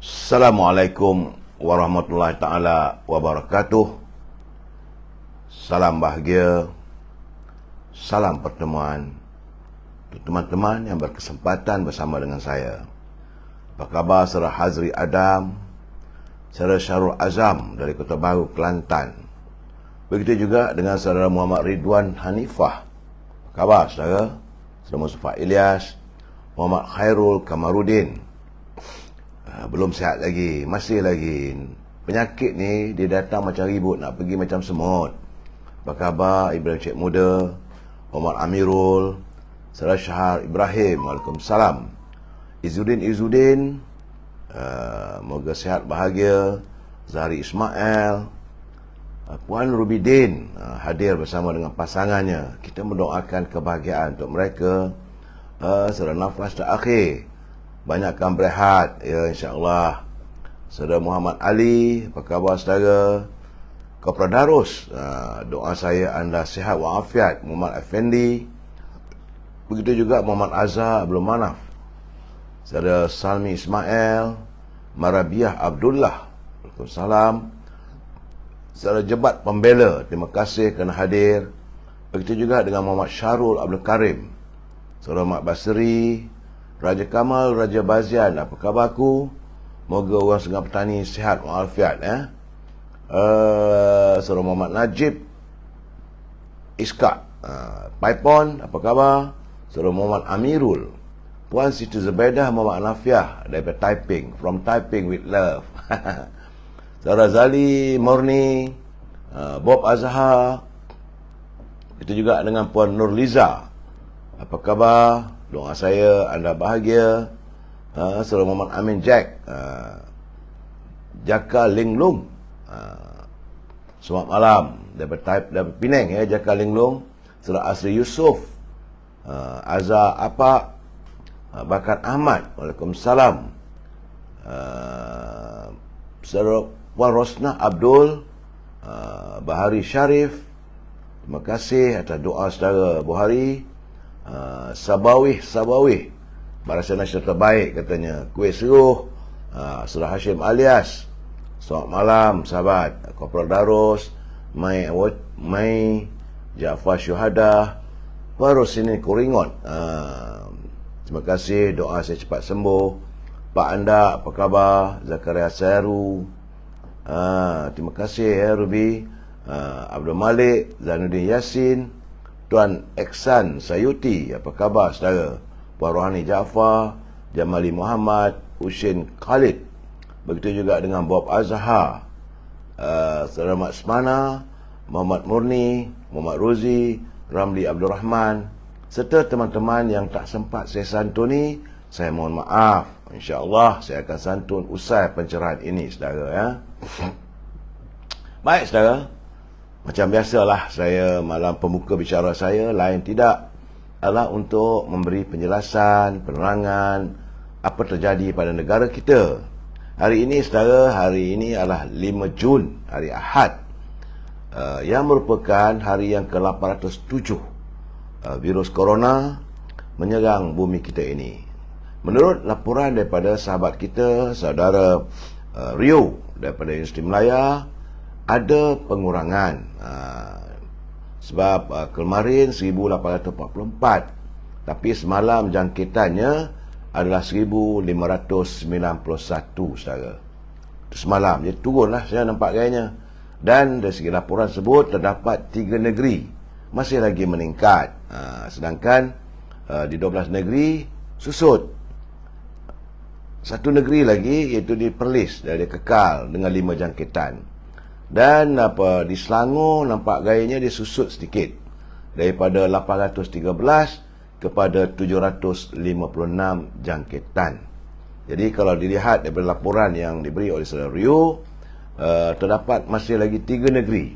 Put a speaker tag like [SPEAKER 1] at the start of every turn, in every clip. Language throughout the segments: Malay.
[SPEAKER 1] Assalamualaikum warahmatullahi taala wabarakatuh. Salam bahagia, salam pertemuan untuk teman-teman yang berkesempatan bersama dengan saya. Apa khabar saudara Hazri Adam, saudara Syarul Azam dari Kota Baru, Kelantan. Begitu juga dengan saudara Muhammad Ridwan Hanifah. Apa khabar saudara? Saudara Mustafa Ilyas, Muhammad Khairul Kamarudin. Belum sihat lagi, masih lagi. Penyakit ni dia datang macam ribut, nak pergi macam semut. Apa khabar Ibrahim Cik Muda, Muhammad Amirul, saudara Syahar Ibrahim, Waalaikumsalam. Izzuddin, moga sihat bahagia. Zahri Ismail, Puan Rubidin hadir bersama dengan pasangannya. Kita mendoakan kebahagiaan untuk mereka. Saudara Nafas tak akhir, banyakkan berehat, ya insya-Allah. Saudara Muhammad Ali, apa khabar saudara? Kopra Darus, doa saya anda sihat walafiat. Muhammad Effendi, begitu juga Muhammad Azhar Abdul Manaf, saudara Salmi Ismail, Marabiah Abdullah, Waalaikumsalam. Saudara Jebat Pembela, terima kasih kerana hadir. Begitu juga dengan Muhammad Syarul Abdul Karim, saudara Mak Basri, Raja Kamal, Raja Bazian, apa khabarku? Moga orang Sungai Petani sihat walafiat. Saudara Muhammad Najib Iskak, Paipon, apa khabar? Saudara Muhammad Amirul, Puan Siti Zubaidah Muhammad Nafiah daripada Taiping, from Taiping with love. Saudara Zali Murni, Bob Azhar. Itu juga dengan Puan Nurliza, apa khabar? Doa saya anda bahagia. Saudara Muhammad Amin Jack, Jaka Linglung, selamat malam daripada Penang, ya, Jaka Linglung. Saudara Asri Yusof, Azhar Apa, Bakat Ahmad, Waalaikumsalam. Saudara Puan Rosnah Abdul, Bahari Syarif, terima kasih atas doa saudara Buhari. Sabawih Barisan Nasional terbaik katanya, kuih seruh. Saudara Hashim Alias, selamat malam sahabat. Kopral Darus, Mai Jafar Syuhada, Parus ini Kuringon. Terima kasih, doa saya cepat sembuh. Pak anda apa khabar? Zakaria Sairu, terima kasih ya Ruby. Abdul Malik, Zainuddin Yasin, Tuan Eksan Sayuti, apa khabar saudara? Puan Rohani Jaafar, Jamali Muhammad, Husin Khalid. Begitu juga dengan Bob Azhar, saudara Mat Semana, Muhammad Murni, Muhammad Rozi, Ramli Abdul Rahman, serta teman-teman yang tak sempat saya santuni, saya mohon maaf. InsyaAllah saya akan santun usai pencerahan ini saudara, ya. Baik saudara, macam biasalah saya malam pembuka bicara saya lain tidak adalah untuk memberi penjelasan, penerangan apa terjadi pada negara kita. Hari ini saudara, hari ini adalah 5 Jun, hari Ahad, yang merupakan hari yang ke-807 virus corona menyerang bumi kita ini. Menurut laporan daripada sahabat kita, saudara Rio daripada Universiti Melaya, ada pengurangan. Sebab kemarin 1844, tapi semalam jangkitannya adalah 1591 saudara. Itu semalam, dia turunlah, saya nampak gayanya. Dan dari segi laporan tersebut terdapat 3 negeri masih lagi meningkat, sedangkan di 12 negeri susut. Satu negeri lagi iaitu di Perlis, dia kekal dengan 5 jangkitan. Dan di Selangor nampak gayanya dia susut sedikit, daripada 813 kepada 756 jangkitan. Jadi kalau dilihat daripada laporan yang diberi oleh saudara Rio, terdapat masih lagi 3 negeri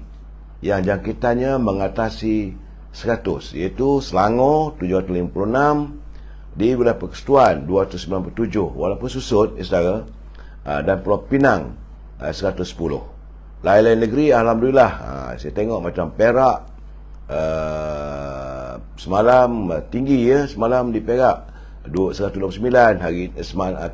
[SPEAKER 1] yang jangkitannya mengatasi 100, iaitu Selangor 756, di wilayah Persekutuan 297 walaupun susut, saudara, dan Pulau Pinang 110. Lain-lain negeri alhamdulillah, saya tengok macam Perak, semalam tinggi, ya, semalam di Perak 129,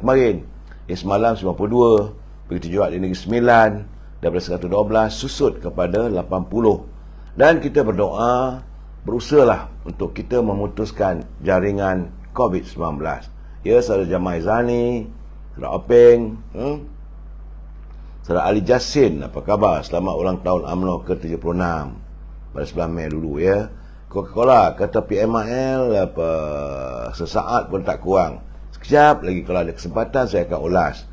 [SPEAKER 1] kemarin semalam 92, begitu juga di Negeri Sembilan, daripada 112 susut kepada 80. Dan kita berdoa, berusahalah untuk kita memutuskan jaringan COVID-19. Ya, saudara Jamal Izani, saudara Openg, saudara Ali Jassin, apa khabar? Selamat ulang tahun UMNO ke-76 pada 9 Mei dulu ya. Coca-Cola kata PMIL apa, sesaat pun tak kurang. Sekejap lagi kalau ada kesempatan saya akan ulas.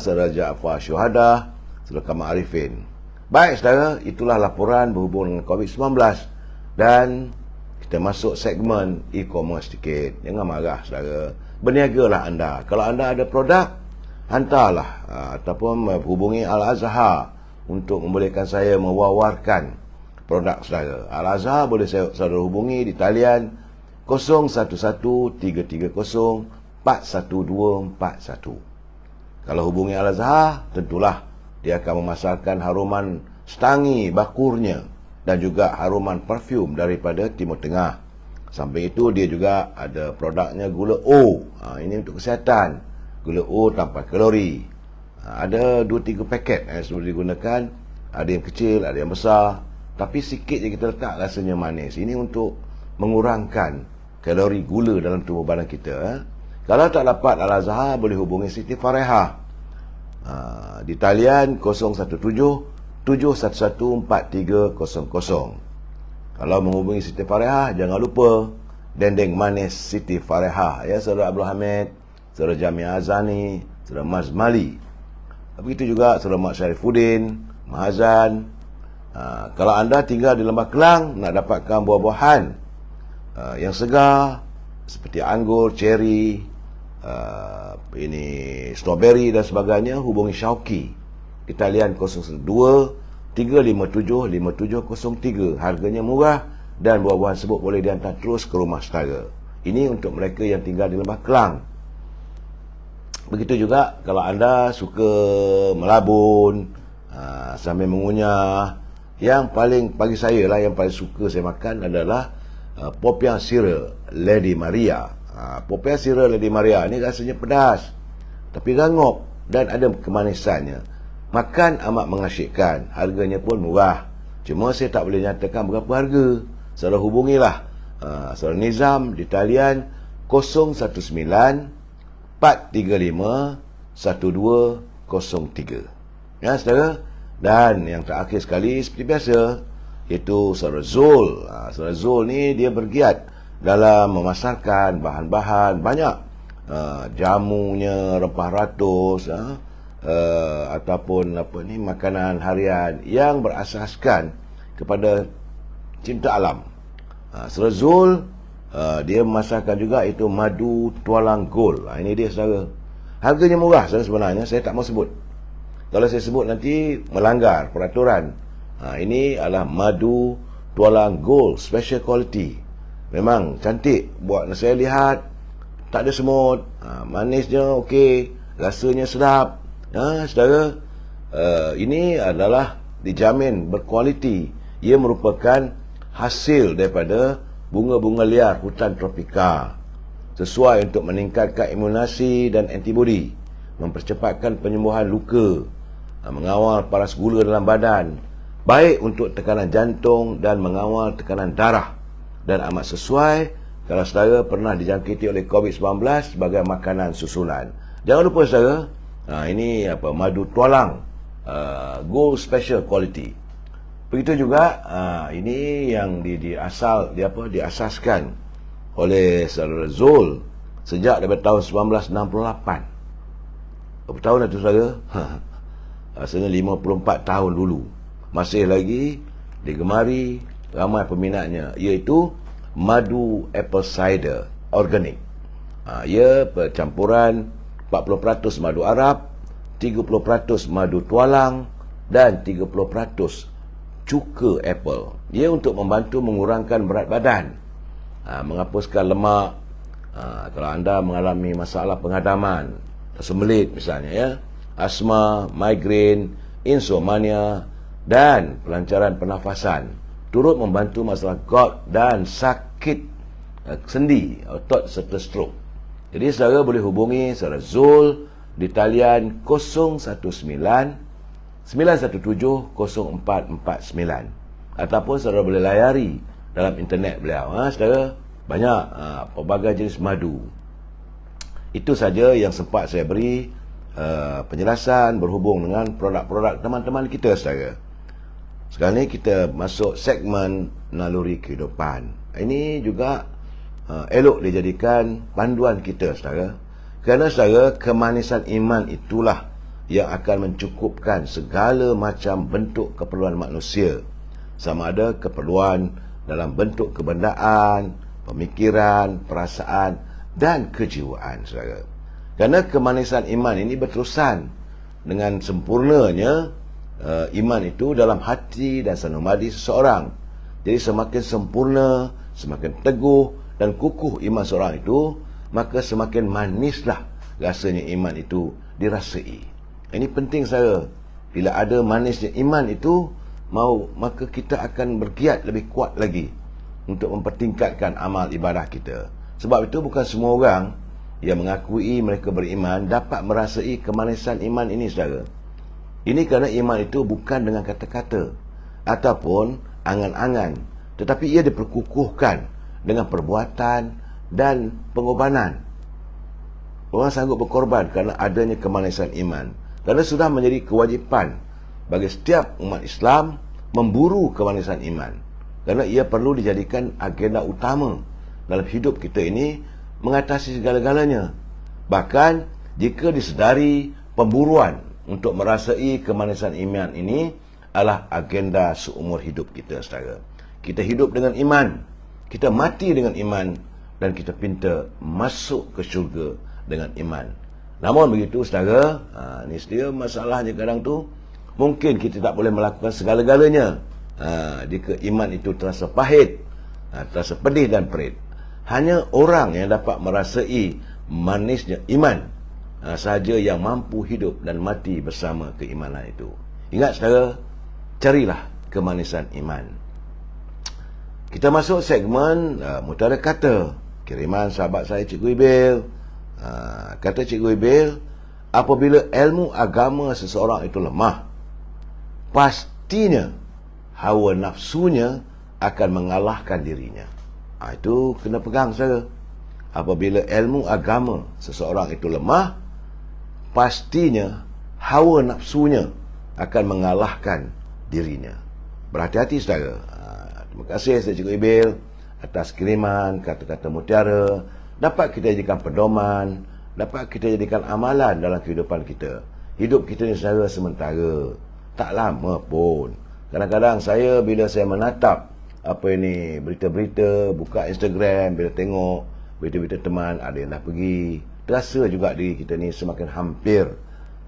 [SPEAKER 1] Saudara Jaafar Syuhada, saudara Kamal Arifin. Baik saudara, itulah laporan berhubung dengan COVID-19. Dan kita masuk segmen e-commerce sikit. Jangan marah saudara. Berniagalah anda. Kalau anda ada produk, hantarlah ataupun hubungi Al-Azhar untuk membolehkan saya mewawarkan produk saudara. Al-Azhar boleh saudara hubungi di talian 011330411241. Kalau hubungi Al-Azhar, tentulah dia akan memasarkan haruman stangi bakurnya dan juga haruman parfum daripada Timur Tengah. Samping itu dia juga ada produknya gula O. Ini untuk kesihatan. Gula O tanpa kalori. Ada 2-3 paket yang sudah digunakan. Ada yang kecil, ada yang besar. Tapi sikit je kita letak rasanya manis. Ini untuk mengurangkan kalori gula dalam tubuh badan kita. Kalau tak dapat Al-Azhar, boleh hubungi Siti Farehah di talian 017-711-4300. Kalau menghubungi Siti Farehah, jangan lupa dendeng manis Siti Farehah. Ya, saudara Abdul Hamid, saudara Jamia Azani, saudara Mas Mali. Begitu juga saudara Mak Syarifuddin, Mahazan. Kalau anda tinggal di Lembah Kelang, nak dapatkan buah-buahan yang segar seperti anggur, ceri, ini strawberry dan sebagainya, hubungi Syauqi di talian 012-357-5703. Harganya murah dan buah-buahan tersebut boleh dihantar terus ke rumah saudara. Ini untuk mereka yang tinggal di Lembah Kelang. Begitu juga kalau anda suka melabun sambil mengunyah, yang paling bagi saya lah, yang paling suka saya makan adalah popiah sirih Lady Maria. Popiah sirih Lady Maria ni rasanya pedas tapi rangup dan ada kemanisannya. Makan amat mengasyikkan, harganya pun murah. Cuma saya tak boleh nyatakan berapa harga. Saudara hubungilah saudara Nizam di talian 019-435-1203. Ya saudara. Dan yang terakhir sekali seperti biasa, iaitu saudara Zul. Saudara Zul ni dia bergiat dalam memasarkan bahan-bahan banyak, jamunya rempah ratus, ataupun makanan harian yang berasaskan kepada cinta alam. Saudara Zul dia memasarkan juga itu madu tualang gold. Ini dia saudara. Harganya murah saudara sebenarnya, saya tak mau sebut. Kalau saya sebut nanti melanggar peraturan. Ini adalah madu tualang gold special quality. Memang cantik, buat saya lihat tak ada semut, manisnya okey, rasanya sedap. Saudara, ini adalah dijamin berkualiti. Ia merupakan hasil daripada bunga-bunga liar hutan tropika, sesuai untuk meningkatkan imunasi dan antibodi, mempercepatkan penyembuhan luka, mengawal paras gula dalam badan, baik untuk tekanan jantung dan mengawal tekanan darah, dan amat sesuai kalau saudara pernah dijangkiti oleh COVID-19 sebagai makanan susulan. Jangan lupa saudara, ini madu tualang gold special quality. Begitu juga ini yang diasaskan oleh saudara Zul sejak daripada tahun 1968. Berapa tahun dah tu saudara? Rasanya 54 tahun dulu. Masih lagi digemari ramai peminatnya, iaitu madu apple cider organik. Ia percampuran 40% madu Arab, 30% madu tualang dan 30% cuka apple. Ia untuk membantu mengurangkan berat badan, menghapuskan lemak. Kalau anda mengalami masalah penghadaman, sembelit misalnya ya, asma, migrain, insomnia dan pelancaran pernafasan, turut membantu masalah gout dan sakit sendi, otot serta stroke. Jadi saudara boleh hubungi saudara Zul di talian 019-917-0449 ataupun saudara boleh layari dalam internet beliau. Saudara, banyak pelbagai jenis madu. Itu saja yang sempat saya beri penjelasan berhubung dengan produk-produk teman-teman kita, saudara. Sekarang ni kita masuk segmen naluri kehidupan. Ini juga elok dijadikan panduan kita, saudara. Kerana, saudara, kemanisan iman itulah yang akan mencukupkan segala macam bentuk keperluan manusia. Sama ada keperluan dalam bentuk kebendaan, pemikiran, perasaan dan kejiwaan, saudara. Kerana kemanisan iman ini berterusan dengan sempurnanya iman itu dalam hati dan sanubari seseorang. Jadi semakin sempurna, semakin teguh dan kukuh iman seorang itu, maka semakin manislah rasanya iman itu dirasai. Ini penting, saya. Bila ada manisnya iman itu, maka kita akan bergiat lebih kuat lagi untuk mempertingkatkan amal ibadah kita. Sebab itu bukan semua orang yang mengakui mereka beriman dapat merasai kemanisan iman ini, saudara. Ini kerana iman itu bukan dengan kata-kata ataupun angan-angan, tetapi ia diperkukuhkan dengan perbuatan dan pengorbanan. Orang sanggup berkorban kerana adanya kemanisan iman. Kerana sudah menjadi kewajipan bagi setiap umat Islam memburu kemanisan iman. Kerana ia perlu dijadikan agenda utama dalam hidup kita ini, mengatasi segala-galanya. Bahkan jika disedari pemburuan untuk merasai kemanisan iman ini adalah agenda seumur hidup kita, saudara. Kita hidup dengan iman, kita mati dengan iman, dan kita pinta masuk ke syurga dengan iman. Namun begitu, saudara, ni dia masalahnya kadang tu, mungkin kita tak boleh melakukan segala-galanya. Jika iman itu terasa pahit, terasa pedih dan perit. Hanya orang yang dapat merasai manisnya iman sahaja yang mampu hidup dan mati bersama keimanan itu. Ingat, saudara, carilah kemanisan iman. Kita masuk segmen mutara kata. Kiriman sahabat saya, Cikgu Ibil. Kata Cikgu Ibil, apabila ilmu agama seseorang itu lemah, pastinya hawa nafsunya akan mengalahkan dirinya. Itu kena pegang, saudara. Apabila ilmu agama seseorang itu lemah, pastinya hawa nafsunya akan mengalahkan dirinya. Berhati-hati, saudara. Terima kasih saya, Cikgu Ibil, atas kiriman kata-kata mutiara. Dapat kita jadikan pedoman, dapat kita jadikan amalan dalam kehidupan kita. Hidup kita ni, saudara, sementara, tak lama pun. Kadang-kadang saya, bila saya menatap berita-berita, buka Instagram, bila tengok berita-berita teman, ada yang dah pergi, terasa juga diri kita ni semakin hampir.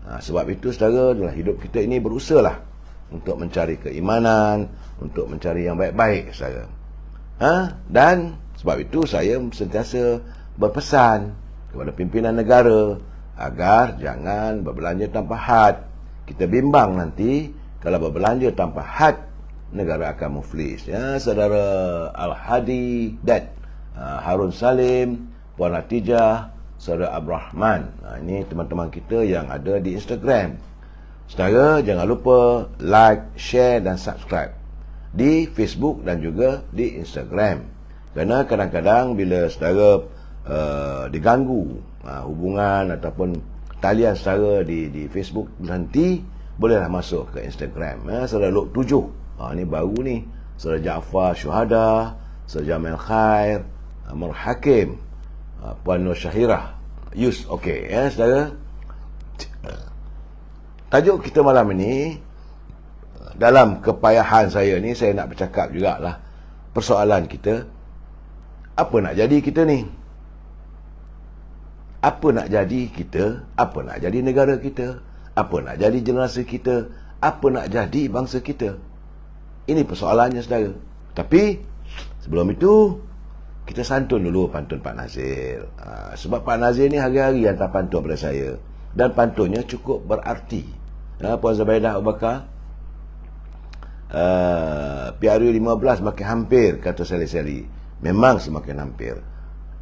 [SPEAKER 1] Sebab itu, saudara, dalam hidup kita ini berusahalah untuk mencari keimanan, untuk mencari yang baik-baik, saudara. Dan sebab itu saya sentiasa berpesan kepada pimpinan negara agar jangan berbelanja tanpa had. Kita bimbang nanti kalau berbelanja tanpa had, negara akan muflis. Saudara Al-Hadi Dad, Harun Salim, Puan Hatijah, Saudara Abrahman. Ini teman-teman kita yang ada di Instagram. Saudara, jangan lupa like, share dan subscribe di Facebook dan juga di Instagram. Kerana kadang-kadang bila saudara diganggu hubungan ataupun talian saudara di Facebook, nanti bolehlah masuk ke Instagram. Saudara Lok 7, ni baru ni, Saudara Jaafar Syuhada, Saudara Jamil Khair, Amar Hakim, Puan Nur Syahirah, Yus. Okey, saudara. Tajuk kita malam ini, dalam kepayahan saya ni, saya nak bercakap jugalah persoalan kita, apa nak jadi kita ni? Apa nak jadi kita? Apa nak jadi negara kita? Apa nak jadi generasi kita? Apa nak jadi bangsa kita? Ini persoalannya, saudara. Tapi sebelum itu, kita santun dulu pantun Pak Nazil. Sebab Pak Nazil ni hari-hari hantar pantun pada saya, dan pantunnya cukup berarti. Puan Zabaidah Abu Bakar, PRU 15 makin hampir, kata Sally. Memang semakin hampir.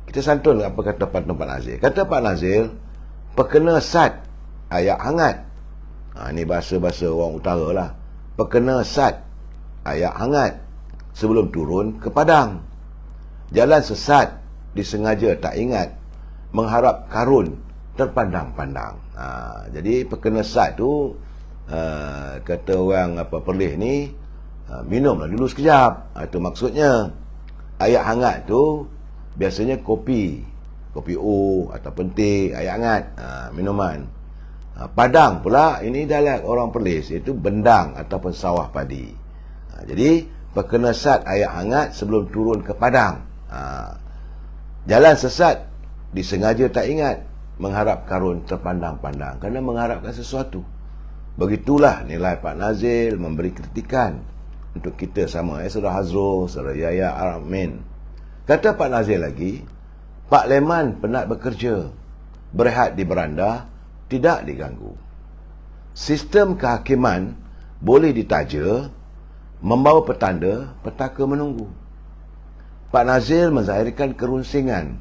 [SPEAKER 1] Kita santun apa kata pantun Pak Nazil. Kata Pak Nazil, perkena sad ayak hangat. Ini bahasa-bahasa orang utara lah. Perkena sat, ayak hangat sebelum turun ke padang. Jalan sesat, disengaja tak ingat, mengharap karun terpandang-pandang. Jadi perkena sat tu, kata orang Perlis ni, minumlah dulu sekejap. Itu maksudnya. Ayak hangat tu biasanya kopi O ataupun teh, ayak hangat, minuman. Padang pula, ini dialek orang Perlis, iaitu bendang ataupun sawah padi. Jadi perkena sat ayak hangat sebelum turun ke padang. Jalan sesat, disengaja tak ingat, mengharap karun terpandang-pandang. Kerana mengharapkan sesuatu. Begitulah nilai Pak Nazil memberi kritikan untuk kita sama. Saudara Hazrul, saudara Yaya Amin. Kata Pak Nazil lagi, Pak Leman penat bekerja, berehat di beranda, tidak diganggu. Sistem kehakiman boleh ditaja, membawa petanda, petaka menunggu. Pak Nazil menzahirkan kerunsingan,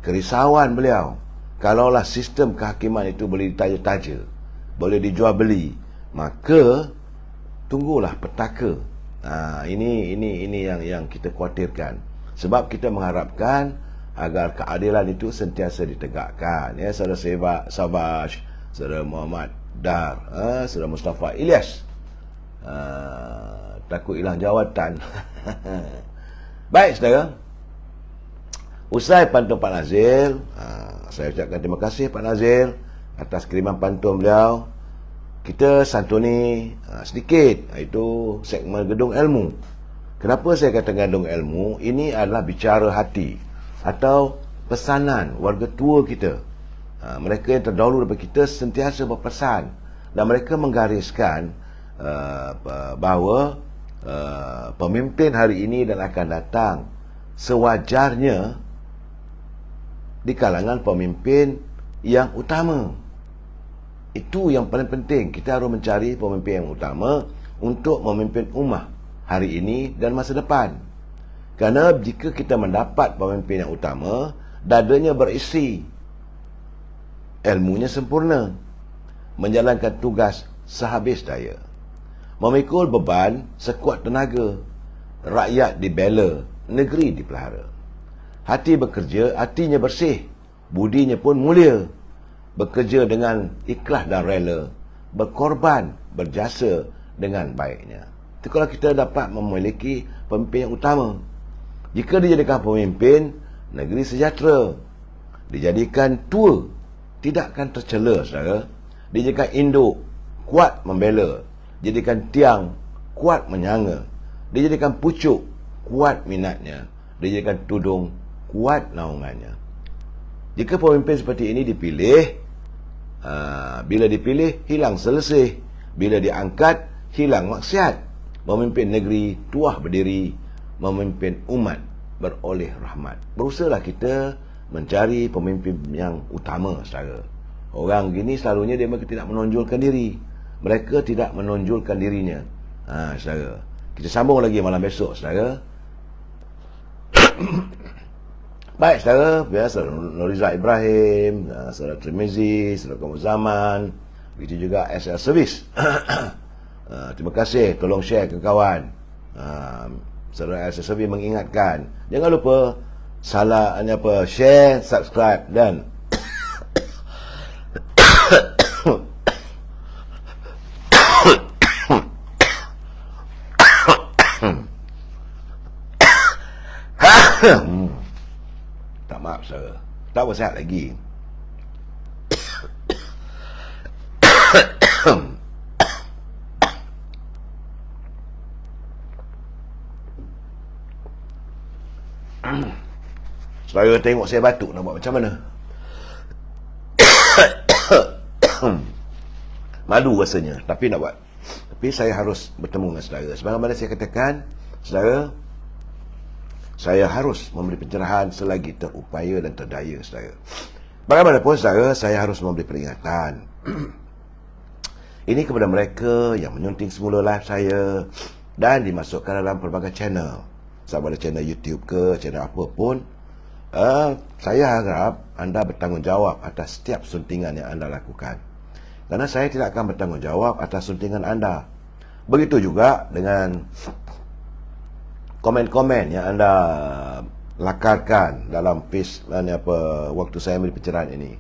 [SPEAKER 1] kerisauan beliau. Kalaulah sistem kehakiman itu boleh ditaja-taja, boleh dijual beli, maka tunggulah petaka. Ini yang kita khawatirkan. Sebab kita mengharapkan agar keadilan itu sentiasa ditegakkan. Ya, saudara Sabash, saudara Muhammad Dar, saudara Mustafa Ilyas, takut hilang jawatan. Baik, saudara. Usai pantun Pak Nazil, saya ucapkan terima kasih Pak Nazil atas kiriman pantun beliau. Kita santuni sedikit, iaitu segmen Gedung Ilmu. Kenapa saya kata Gedung Ilmu? Ini adalah bicara hati atau pesanan warga tua kita. Mereka yang terdahulu daripada kita sentiasa berpesan, dan mereka menggariskan bahawa pemimpin hari ini dan akan datang sewajarnya di kalangan pemimpin yang utama. Itu yang paling penting. Kita harus mencari pemimpin yang utama untuk memimpin ummah hari ini dan masa depan. Kerana jika kita mendapat pemimpin yang utama, dadanya berisi, ilmunya sempurna, menjalankan tugas sehabis daya, memikul beban sekuat tenaga, rakyat dibela, negeri dipelihara. Hati bekerja, hatinya bersih, budinya pun mulia, bekerja dengan ikhlas dan rela, berkorban, berjasa dengan baiknya. Itu kalau kita dapat memiliki pemimpin yang utama. Jika dijadikan pemimpin, negeri sejahtera. Dijadikan tua, tidak akan tercela, saudara. Dijadikan induk, kuat membela. Dijadikan tiang, kuat menyanga. Dijadikan pucuk, kuat minatnya. Dijadikan tudung, kuat naungannya. Jika pemimpin seperti ini dipilih, bila dipilih, hilang selisih. Bila diangkat, hilang maksiat. Memimpin negeri, tuah berdiri. Memimpin umat, beroleh rahmat. Berusahalah kita mencari pemimpin yang utama, saudara. Orang gini selalunya dia mereka tidak menonjolkan diri. Mereka tidak menonjolkan dirinya. Saudara. Kita sambung lagi malam besok, saudara. Baik, saudara. Biasa Nuriza Ibrahim, saudara Trimizi, saudara Kamu Zaman, begitu juga SL Service. Terima kasih. Tolong share ke kawan. Saudara SL Service mengingatkan, jangan lupa share, subscribe dan tak, maaf saudara, tak bersihat lagi. Saudara tengok saya batuk, nak buat macam mana? Malu rasanya, tapi nak buat. Tapi saya harus bertemu dengan saudara. Sebagaimana saya katakan, saudara, saya harus memberi pencerahan selagi terupaya dan terdaya, saudara. Bagaimanapun, saudara, saya harus memberi peringatan. Ini kepada mereka yang menyunting semula live saya dan dimasukkan dalam pelbagai channel. Sama ada channel YouTube ke, channel apa pun. Saya harap anda bertanggungjawab atas setiap suntingan yang anda lakukan. Karena saya tidak akan bertanggungjawab atas suntingan anda. Begitu juga dengan komen-komen yang anda lakarkan dalam waktu saya beri pencerahan ini.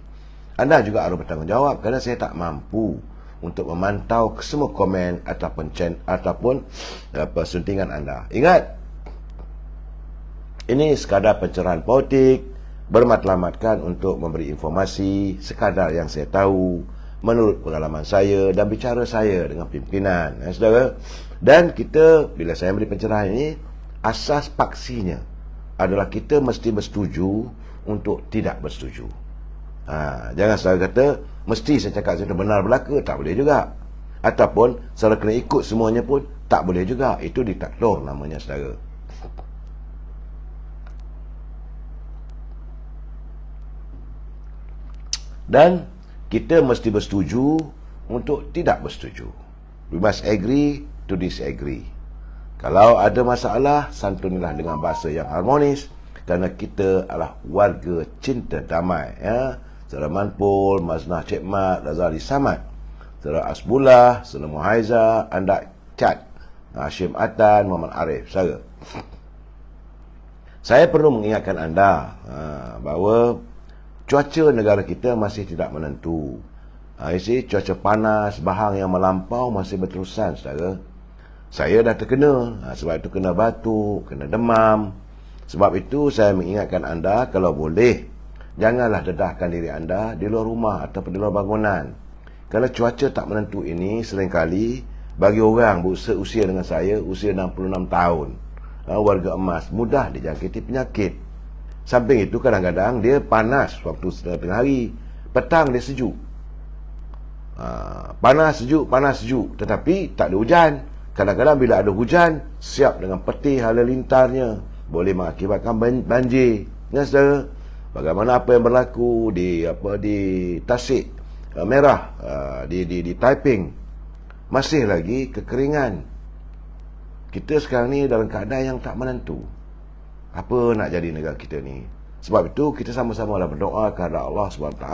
[SPEAKER 1] Anda juga harus bertanggungjawab kerana saya tak mampu untuk memantau semua komen ataupun suntingan anda. Ingat, ini sekadar pencerahan politik, bermatlamatkan untuk memberi informasi sekadar yang saya tahu menurut pengalaman saya dan bicara saya dengan pimpinan, saudara. Dan kita, bila saya beri pencerahan ini, asas paksinya adalah kita mesti bersetuju untuk tidak bersetuju. Jangan saudara kata mesti saya cakap saya benar belaka, tak boleh juga. Ataupun saudara kena ikut semuanya pun tak boleh juga. Itu diktator namanya, saudara. Dan kita mesti bersetuju untuk tidak bersetuju. We must agree to disagree. Kalau ada masalah, santunilah dengan bahasa yang harmonis, kerana kita adalah warga cinta damai, ya. Saudara Manpul, Maznah Cik Mat, Razali Samad, Saudara Asbullah, Saudara Muhaiza, Andak Cat, Hashim Atan, Muhammad Arif, saudara. Saya perlu mengingatkan anda bahawa cuaca negara kita masih tidak menentu. Cuaca panas, bahang yang melampau masih berterusan, saudara. Saya dah terkena, sebab itu kena batuk, kena demam. Sebab itu saya mengingatkan anda, kalau boleh, janganlah dedahkan diri anda di luar rumah ataupun di luar bangunan. Kalau cuaca tak menentu ini, seringkali bagi orang berusia dengan saya, usia 66 tahun, warga emas, mudah dijangkiti penyakit. Samping itu kadang-kadang dia panas waktu tengah hari, petang dia sejuk. Panas sejuk, tetapi tak ada hujan. Kadang-kadang bila ada hujan, siap dengan peti halalintarnya, boleh mengakibatkan banjir. Ya, saudara. Bagaimana apa yang berlaku di Tasik Merah, di Taiping, masih lagi kekeringan. Kita sekarang ni dalam keadaan yang tak menentu. Apa nak jadi negara kita ni? Sebab itu kita sama-sama berdoa kepada Allah SWT,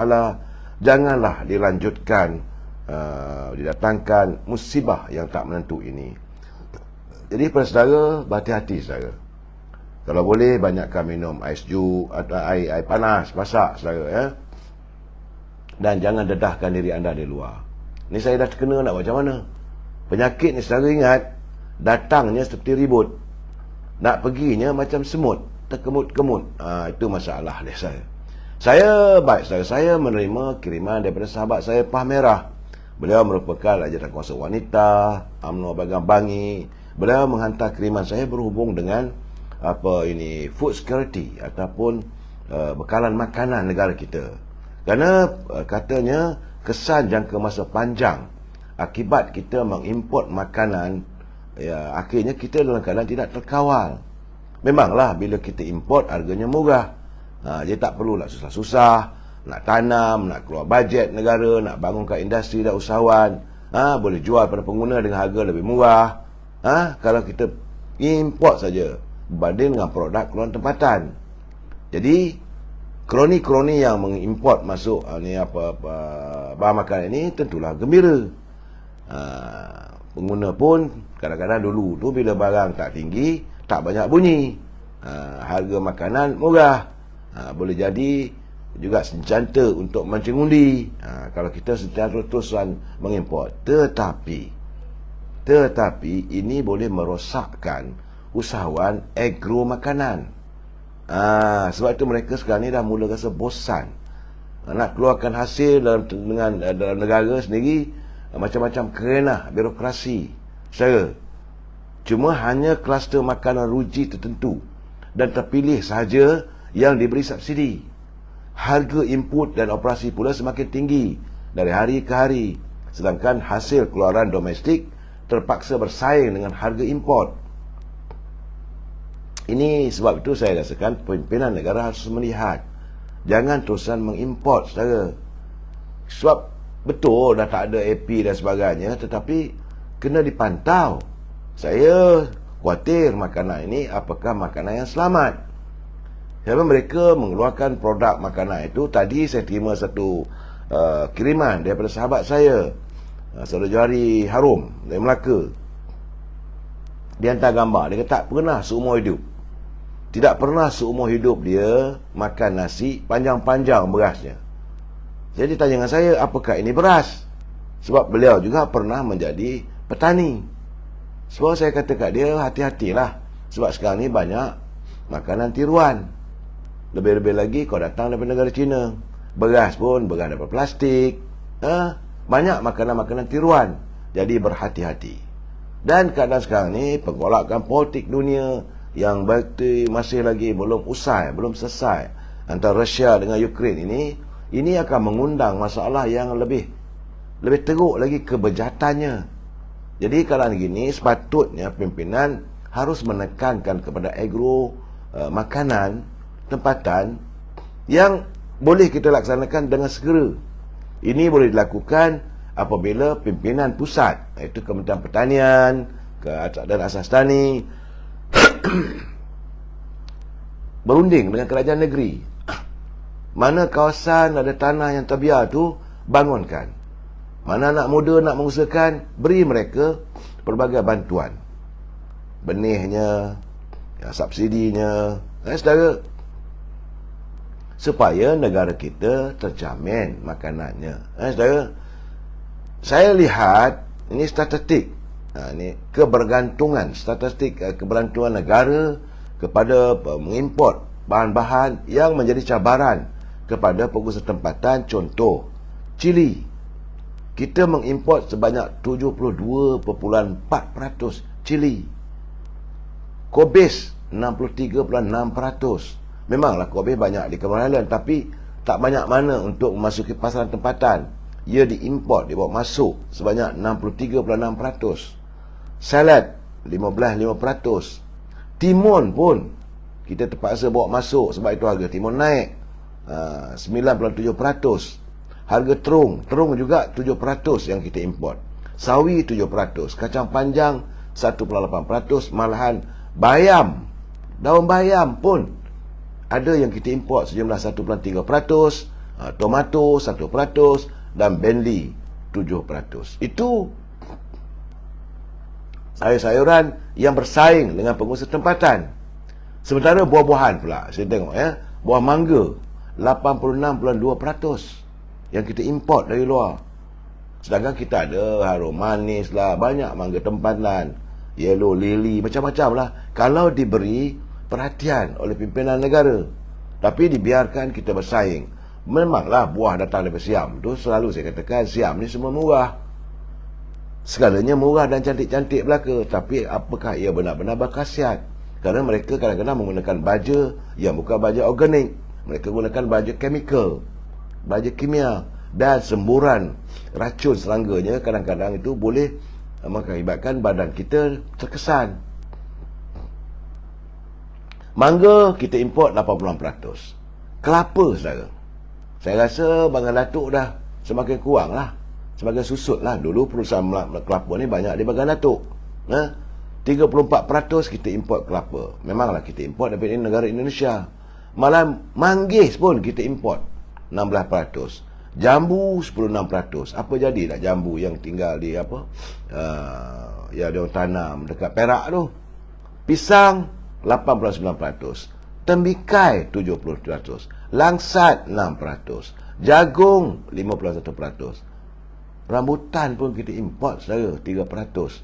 [SPEAKER 1] janganlah dilanjutkan didatangkan musibah yang tak menentu ini. Jadi para saudara, berhati-hati saudara. Kalau boleh, banyakkan minum air sejuk atau air panas, masak, saudara, ya. Dan jangan dedahkan diri anda di luar. Ni saya dah terkena, nak macam mana? Penyakit ni, saudara, ingat, datangnya seperti ribut, nak perginya macam semut, terkemut-kemut. Itu masalah dia saya. Saya menerima kiriman daripada sahabat saya, Pah Merah. Beliau merupakan ajaran kuasa wanita, UMNO Bagang Bangi. Beliau menghantar kiriman saya berhubung dengan food security ataupun bekalan makanan negara kita. Kerana katanya kesan jangka masa panjang akibat kita mengimport makanan, ya, akhirnya kita dalam keadaan tidak terkawal. Memanglah bila kita import harganya murah, dia tak perlulah susah-susah nak tanam, nak keluar bajet negara, nak bangunkan industri dan usahawan. Boleh jual pada pengguna dengan harga lebih murah. Kalau kita import saja berbanding dengan produk keluar tempatan. Jadi kroni-kroni yang mengimport masuk bahan makanan ini tentulah gembira. Pengguna pun kadang-kadang dulu tu bila barang tak tinggi, tak banyak bunyi, harga makanan murah, boleh jadi juga senjata untuk mancing undi, kalau kita terus-terusan mengimport. Tetapi ini boleh merosakkan usahawan agro makanan. Sebab itu mereka sekarang ni dah mula rasa bosan nak keluarkan hasil dalam negara sendiri. Macam-macam kerenah birokrasi. Cuma hanya kluster makanan ruji tertentu dan terpilih sahaja yang diberi subsidi. Harga input dan operasi pula semakin tinggi dari hari ke hari, sedangkan hasil keluaran domestik terpaksa bersaing dengan harga import. Ini sebab itu saya rasakan pimpinan negara harus melihat, jangan terusan mengimport, saudara. Sebab betul dah tak ada AP dan sebagainya, tetapi kena dipantau. Saya khawatir makanan ini apakah makanan yang selamat. Sebab mereka mengeluarkan produk makanan itu. Tadi saya terima satu kiriman daripada sahabat saya, Saudara Johari Harum dari Melaka. Dia hantar gambar. Dia kata tak pernah seumur hidup, tidak pernah seumur hidup dia makan nasi panjang-panjang berasnya. Jadi tanya dengan saya, apakah ini beras? Sebab beliau juga pernah menjadi petani. Sebab saya kata kat dia, hati-hatilah. Sebab sekarang ni banyak makanan tiruan. Lebih-lebih lagi kau datang daripada negara China. Beras pun beras daripada plastik. Banyak makanan-makanan tiruan. Jadi berhati-hati. Dan keadaan sekarang ni, penggolakan politik dunia yang masih lagi belum usai, belum selesai antara Rusia dengan Ukraine ini akan mengundang masalah yang lebih teruk lagi kebejahatannya. Jadi kalau begini, sepatutnya pimpinan harus menekankan kepada agro makanan tempatan yang boleh kita laksanakan dengan segera. Ini boleh dilakukan apabila pimpinan pusat, iaitu Kementerian Pertanian dan Asas Tani, berunding dengan kerajaan negeri. Mana kawasan ada tanah yang terbiar tu, bangunkan. Mana anak muda nak mengusahakan, beri mereka pelbagai bantuan. Benihnya, subsidinya, saudara. Supaya negara kita terjamin makanannya. Saudara, saya lihat ini statistik. Ini kebergantungan, statistik kebergantungan negara kepada mengimport bahan-bahan yang menjadi cabaran kepada pengusaha tempatan. Contoh, cili. Kita mengimport sebanyak 72.4% cili. Kobis 63.6%. Memanglah kobis banyak di Cameron Highland, tapi tak banyak mana untuk memasuki pasaran tempatan. Ia diimport, dibawa masuk sebanyak 63.6%. Salad 15.5%. Timun pun kita terpaksa bawa masuk sebab itu harga timun naik 9.7%. Harga terung juga 7% yang kita import. Sawi 7%, kacang panjang 1.8%, malahan bayam, daun bayam pun ada yang kita import sejumlah 1.3%, tomato 1% dan barley 7%. Itu sayur-sayuran yang bersaing dengan pengusaha tempatan. Sementara buah-buahan pula, saya tengok buah mangga 86.2% yang kita import dari luar. Sedangkan kita ada harum manis lah, banyak mangga tempatan, yellow lily, macam-macam lah. Kalau diberi perhatian oleh pimpinan negara, tapi dibiarkan kita bersaing. Memanglah buah datang daripada Siam tu, selalu saya katakan Siam ni semua murah. Segalanya murah dan cantik-cantik belaka. Tapi apakah ia benar-benar berkhasiat? Kerana mereka kadang-kadang menggunakan baja yang bukan baja organik. Mereka gunakan baja chemical, baja kimia, dan semburan racun serangganya kadang-kadang itu boleh mengakibatkan badan kita terkesan. Mangga kita import 86%. Kelapa, saudara, saya rasa Bagan Datuk dah semakin kurang lah, semakin susut lah. Dulu perusahaan kelapa ni banyak di Bagan Datuk. 34% kita import kelapa. Memanglah kita import daripada negara Indonesia. Malah manggis pun kita import 16%. Jambu 16%. Apa jadi dah jambu yang tinggal di yang dia tanam dekat Perak tu? Pisang 89%. Tembikai 70%. Langsat 6%. Jagung 51%. Rambutan pun kita import, saudara, 3%.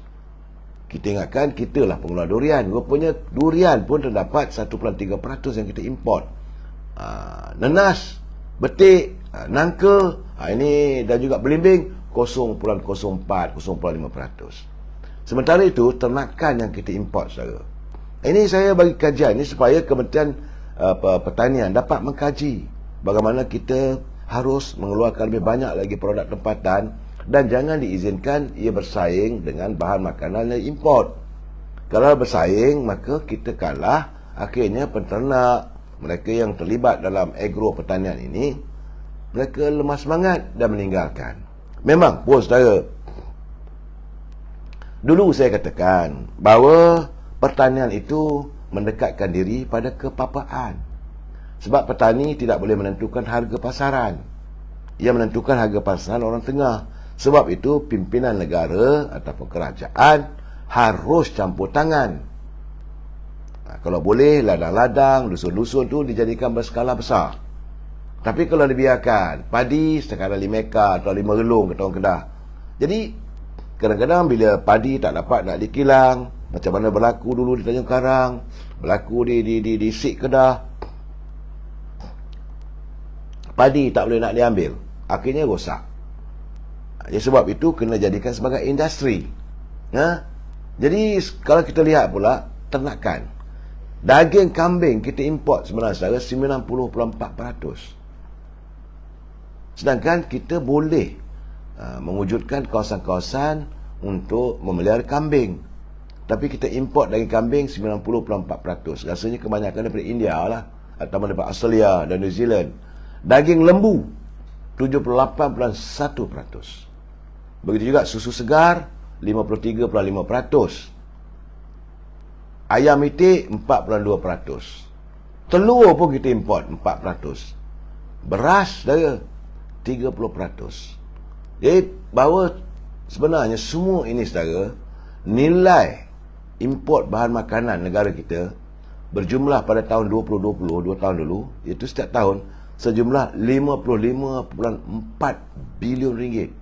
[SPEAKER 1] Kita ingatkan kita lah pengeluar durian. Rupanya durian pun terdapat 1.3% yang kita import. Nenas, betik, nangka, ini dan juga belimbing 0.04, 0.5%. Sementara itu ternakan yang kita import, saudara. Ini saya bagi kajian ini supaya Kementerian Pertanian dapat mengkaji bagaimana kita harus mengeluarkan lebih banyak lagi produk tempatan dan jangan diizinkan ia bersaing dengan bahan makanan yang import. Kalau bersaing, maka kita kalah. Akhirnya penternak, mereka yang terlibat dalam agro pertanian ini, mereka lemah semangat dan meninggalkan. Memang pun, saudara, dulu saya katakan bahawa pertanian itu mendekatkan diri pada kepapaan. Sebab petani tidak boleh menentukan harga pasaran. yang menentukan harga pasaran orang tengah. Sebab itu pimpinan negara ataupun kerajaan harus campur tangan. Kalau boleh, ladang-ladang, dusun-dusun tu dijadikan berskala besar. Tapi kalau dibiarkan, padi setakat 5 ekar atau 5 relung ke orang Kedah. Jadi, kadang-kadang bila padi tak dapat nak dikilang, macam mana berlaku dulu di Tanjung Karang, berlaku di Sik Kedah, padi tak boleh nak diambil, akhirnya rosak. Jadi sebab itu kena jadikan sebagai industri. Jadi kalau kita lihat pula ternakan, daging kambing kita import sebenarnya saudara 90.4%. Sedangkan kita boleh mewujudkan kawasan-kawasan untuk memelihara kambing. Tapi kita import daging kambing 90.4%. Rasanya kebanyakan daripada India lah, atau daripada Australia dan New Zealand. Daging lembu 78.1%. Begitu juga susu segar 53.5%. Ayam itik 4.2%. Telur pun kita import 4%. Beras saudara 30%. Jadi bahawa sebenarnya semua ini saudara, nilai import bahan makanan negara kita berjumlah pada tahun 2020, 2 tahun dulu, iaitu setiap tahun sejumlah 55.4 bilion ringgit.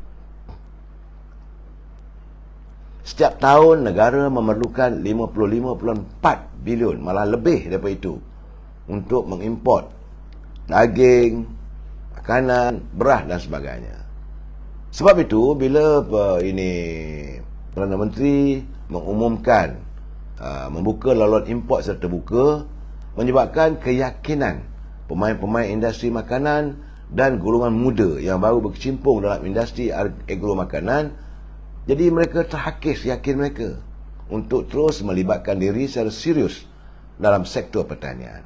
[SPEAKER 1] Setiap tahun negara memerlukan 55.4 bilion, malah lebih daripada itu, untuk mengimport daging, makanan, beras dan sebagainya. Sebab itu bila Perdana Menteri mengumumkan membuka laluan import secara terbuka, menyebabkan keyakinan pemain-pemain industri makanan dan golongan muda yang baru berkecimpung dalam industri agro makanan, jadi mereka terhakis yakin mereka untuk terus melibatkan diri secara serius dalam sektor pertanian.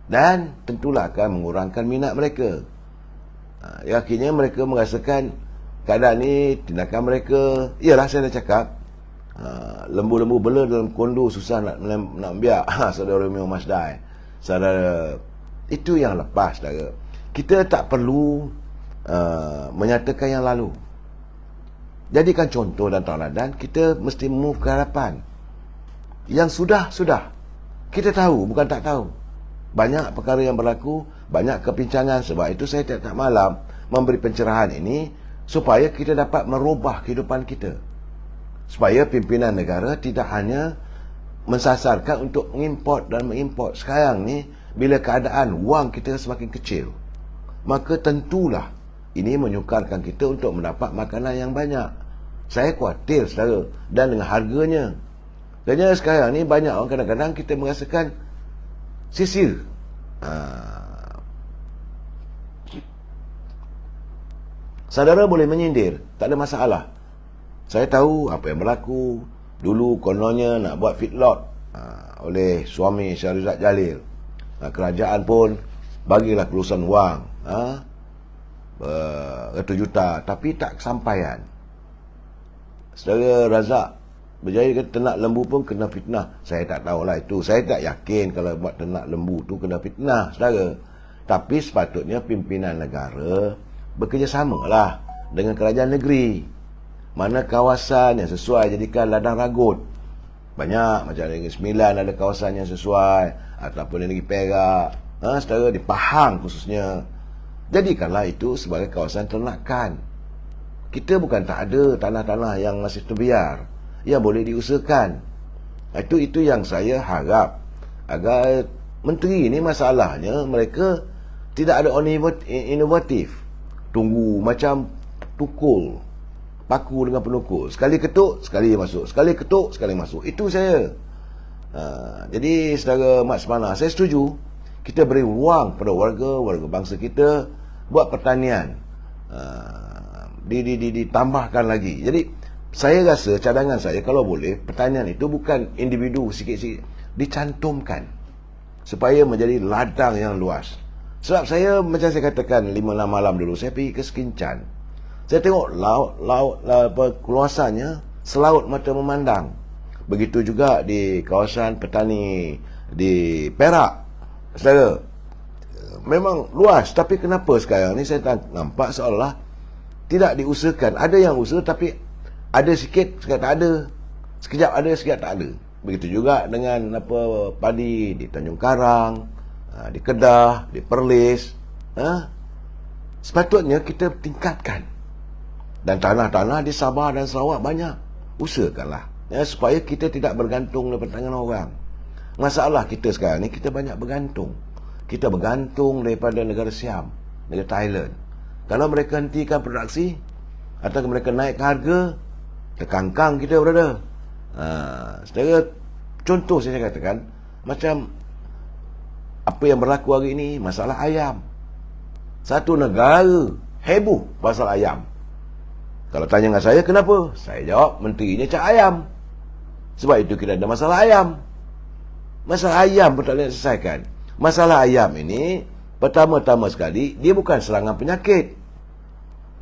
[SPEAKER 1] Dan tentulah akan mengurangkan minat mereka. Akhirnya mereka merasakan keadaan ni, tindakan mereka, ialah saya dah cakap, lembu-lembu bela dalam kondo susah nak biar. Saudara Romeo Masdai, saudara, itu yang lepas saudara. Kita tak perlu menyatakan yang lalu. Jadikan contoh dan tauladan, kita mesti move ke hadapan. Yang sudah. Kita tahu, bukan tak tahu. Banyak perkara yang berlaku, banyak kepincangan. Sebab itu saya tiap-tiap malam memberi pencerahan ini supaya kita dapat merubah kehidupan kita. Supaya pimpinan negara tidak hanya mensasarkan untuk mengimport dan mengimport. Sekarang ni, bila keadaan wang kita semakin kecil, maka tentulah ini menyukarkan kita untuk mendapat makanan yang banyak. Saya khawatir saudara, dan dengan harganya. Kerana sekarang ni banyak orang kadang-kadang kita merasakan sisil. Saudara boleh menyindir, tak ada masalah. Saya tahu apa yang berlaku. Dulu kononnya nak buat feedlot oleh suami Syahrizad Jalil. Kerajaan pun bagilah kelulusan wang 100 juta, tapi tak kesampaian. Saudara Razak Berjaya kata ternak lembu pun kena fitnah. Saya tak tahulah itu. Saya tak yakin kalau buat ternak lembu tu kena fitnah, saudara. Tapi sepatutnya pimpinan negara bekerjasamalah dengan kerajaan negeri. Mana kawasan yang sesuai jadikan ladang ragut. Banyak, macam Negeri Sembilan ada kawasan yang sesuai, ataupun Negeri Perak, saudara, di Pahang khususnya. Jadikanlah itu sebagai kawasan ternakan. Kita bukan tak ada tanah-tanah yang masih terbiar, yang boleh diusahakan. Itu yang saya harap, agar menteri ni masalahnya mereka tidak ada inovatif. Tunggu macam tukul, paku dengan penukul. Sekali ketuk, sekali masuk. Sekali ketuk, sekali masuk. Itu saya. Jadi saudara Mat Semana, saya setuju kita beri ruang pada warga bangsa kita buat pertanian. Ditambahkan lagi. Jadi saya rasa cadangan saya, kalau boleh, pertanian itu bukan individu sikit-sikit, dicantumkan supaya menjadi ladang yang luas. Sebab saya, macam saya katakan 5-6 malam dulu, saya pergi ke Sekincan. Saya tengok laut keluasannya selaut mata memandang. Begitu juga di kawasan petani di Perak. Saudara, memang luas. Tapi kenapa sekarang ni saya nampak seolah tidak diusahakan. Ada yang usaha tapi ada sikit, sekejap tak ada. Sekejap ada, sekejap tak ada. Begitu juga dengan padi di Tanjung Karang, di Kedah, di Perlis. Sepatutnya kita tingkatkan. Dan tanah-tanah di Sabah dan Sarawak banyak. Usahakanlah supaya kita tidak bergantung daripada tangan orang. Masalah kita sekarang ni, kita banyak bergantung. Kita bergantung daripada negara Siam, negara Thailand. Kalau mereka hentikan produksi atau mereka naik harga, terkangkang kita, brother. Secara contoh saya katakan, macam apa yang berlaku hari ini, masalah ayam. Satu negara heboh pasal ayam. Kalau tanya dengan saya, kenapa? Saya jawab, menterinya cak ayam. Sebab itu kita ada masalah ayam. Masalah ayam pun tak boleh selesaikan. Masalah ayam ini, pertama-tama sekali, dia bukan serangan penyakit.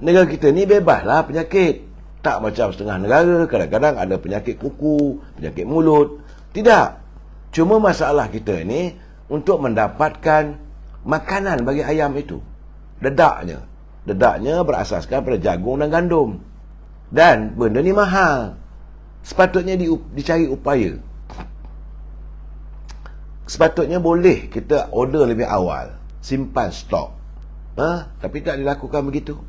[SPEAKER 1] Negara kita ni bebaslah penyakit. Tak macam setengah negara, kadang-kadang ada penyakit kuku, penyakit mulut. Tidak. Cuma masalah kita ni, untuk mendapatkan makanan bagi ayam itu. Dedaknya. Dedaknya berasaskan pada jagung dan gandum. Dan benda ni mahal. Sepatutnya dicari upaya. Sepatutnya boleh kita order lebih awal, simpan stok. Tapi tak dilakukan begitu.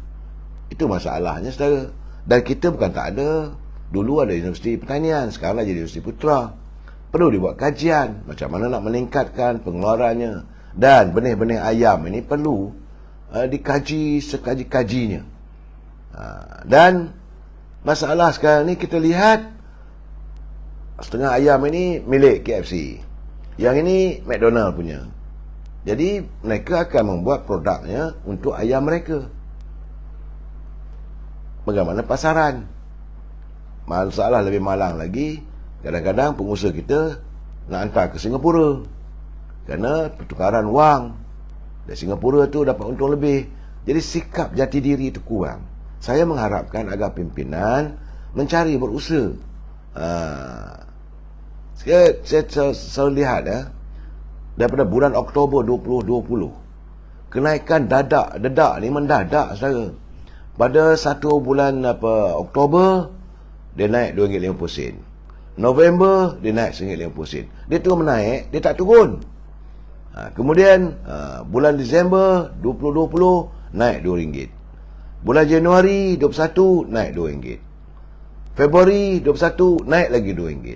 [SPEAKER 1] Itu masalahnya, saudara. Dan kita bukan tak ada. Dulu ada Universiti Pertanian, sekarang jadi Universiti Putra. Perlu dibuat kajian macam mana nak meningkatkan pengeluarannya. Dan benih-benih ayam ini perlu dikaji sekaji-kajinya. Dan masalah sekarang ni kita lihat, setengah ayam ini milik KFC, yang ini McDonald punya. Jadi mereka akan membuat produknya untuk ayam mereka. Bagaimana pasaran? Masalah lebih malang lagi, kadang-kadang pengusaha kita nak hantar ke Singapura kerana pertukaran wang. Dari Singapura tu dapat untung lebih. Jadi sikap jati diri itu kurang. Saya mengharapkan agar pimpinan mencari, berusaha. Saya selalu lihat daripada bulan Oktober 2020, kenaikan dedak ni mendadak, saudara. Pada satu bulan Oktober, dia naik RM2.50. November, dia naik RM1.50. Dia terus menaik, dia tak turun. Kemudian bulan Disember 2020 naik RM2. Bulan Januari 21 naik RM2. Februari 21 naik lagi RM2.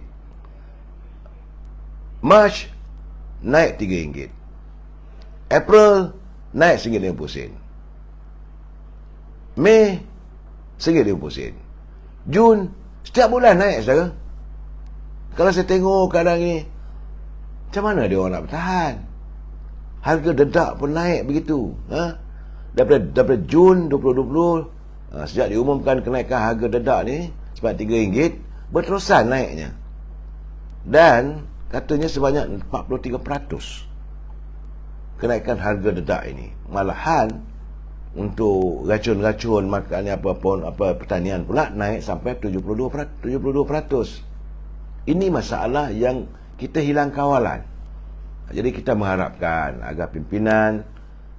[SPEAKER 1] March naik RM3. April naik RM1.50. Mei RM1.50. Jun setiap bulan naik, saudara. Kalau saya tengok kadang ni, macam mana dia orang nak bertahan? Harga dedak pun naik begitu. Daripada Jun 2020, sejak diumumkan kenaikan harga dedak ni sebab RM3, berterusan naiknya. Dan katanya sebanyak 43% kenaikan harga dedak ini. Malahan untuk racun-racun makan pertanian pula naik sampai 72%. Ini masalah yang kita hilang kawalan. Jadi kita mengharapkan agar pimpinan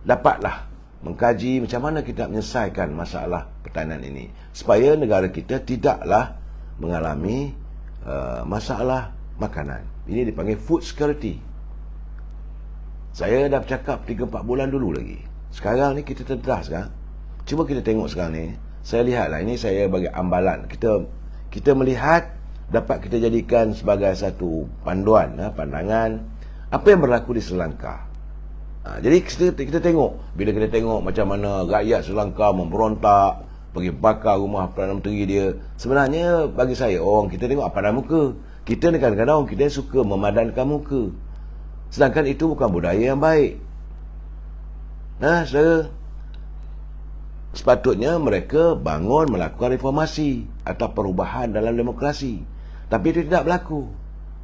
[SPEAKER 1] dapatlah mengkaji macam mana kita menyelesaikan masalah pertanian ini, supaya negara kita tidaklah mengalami masalah makanan. Ini dipanggil food security. Saya dah bercakap 3-4 bulan dulu lagi. Sekarang ni kita terdedah sekarang. Cuba kita tengok sekarang ni. Saya lihatlah, ini saya bagi ambalan. Kita melihat, dapat kita jadikan sebagai satu panduan, pandangan apa yang berlaku di Sri Lanka. Jadi kita tengok, bila kita tengok macam mana rakyat Sri Lanka memberontak, pergi bakar rumah Perdana Menteri dia. Sebenarnya bagi saya, orang kita tengok apa muka. Kita ni kadang-kadang kita suka memadankan muka, sedangkan itu bukan budaya yang baik. Saudara, sepatutnya mereka bangun melakukan reformasi atau perubahan dalam demokrasi. Tapi itu tidak berlaku.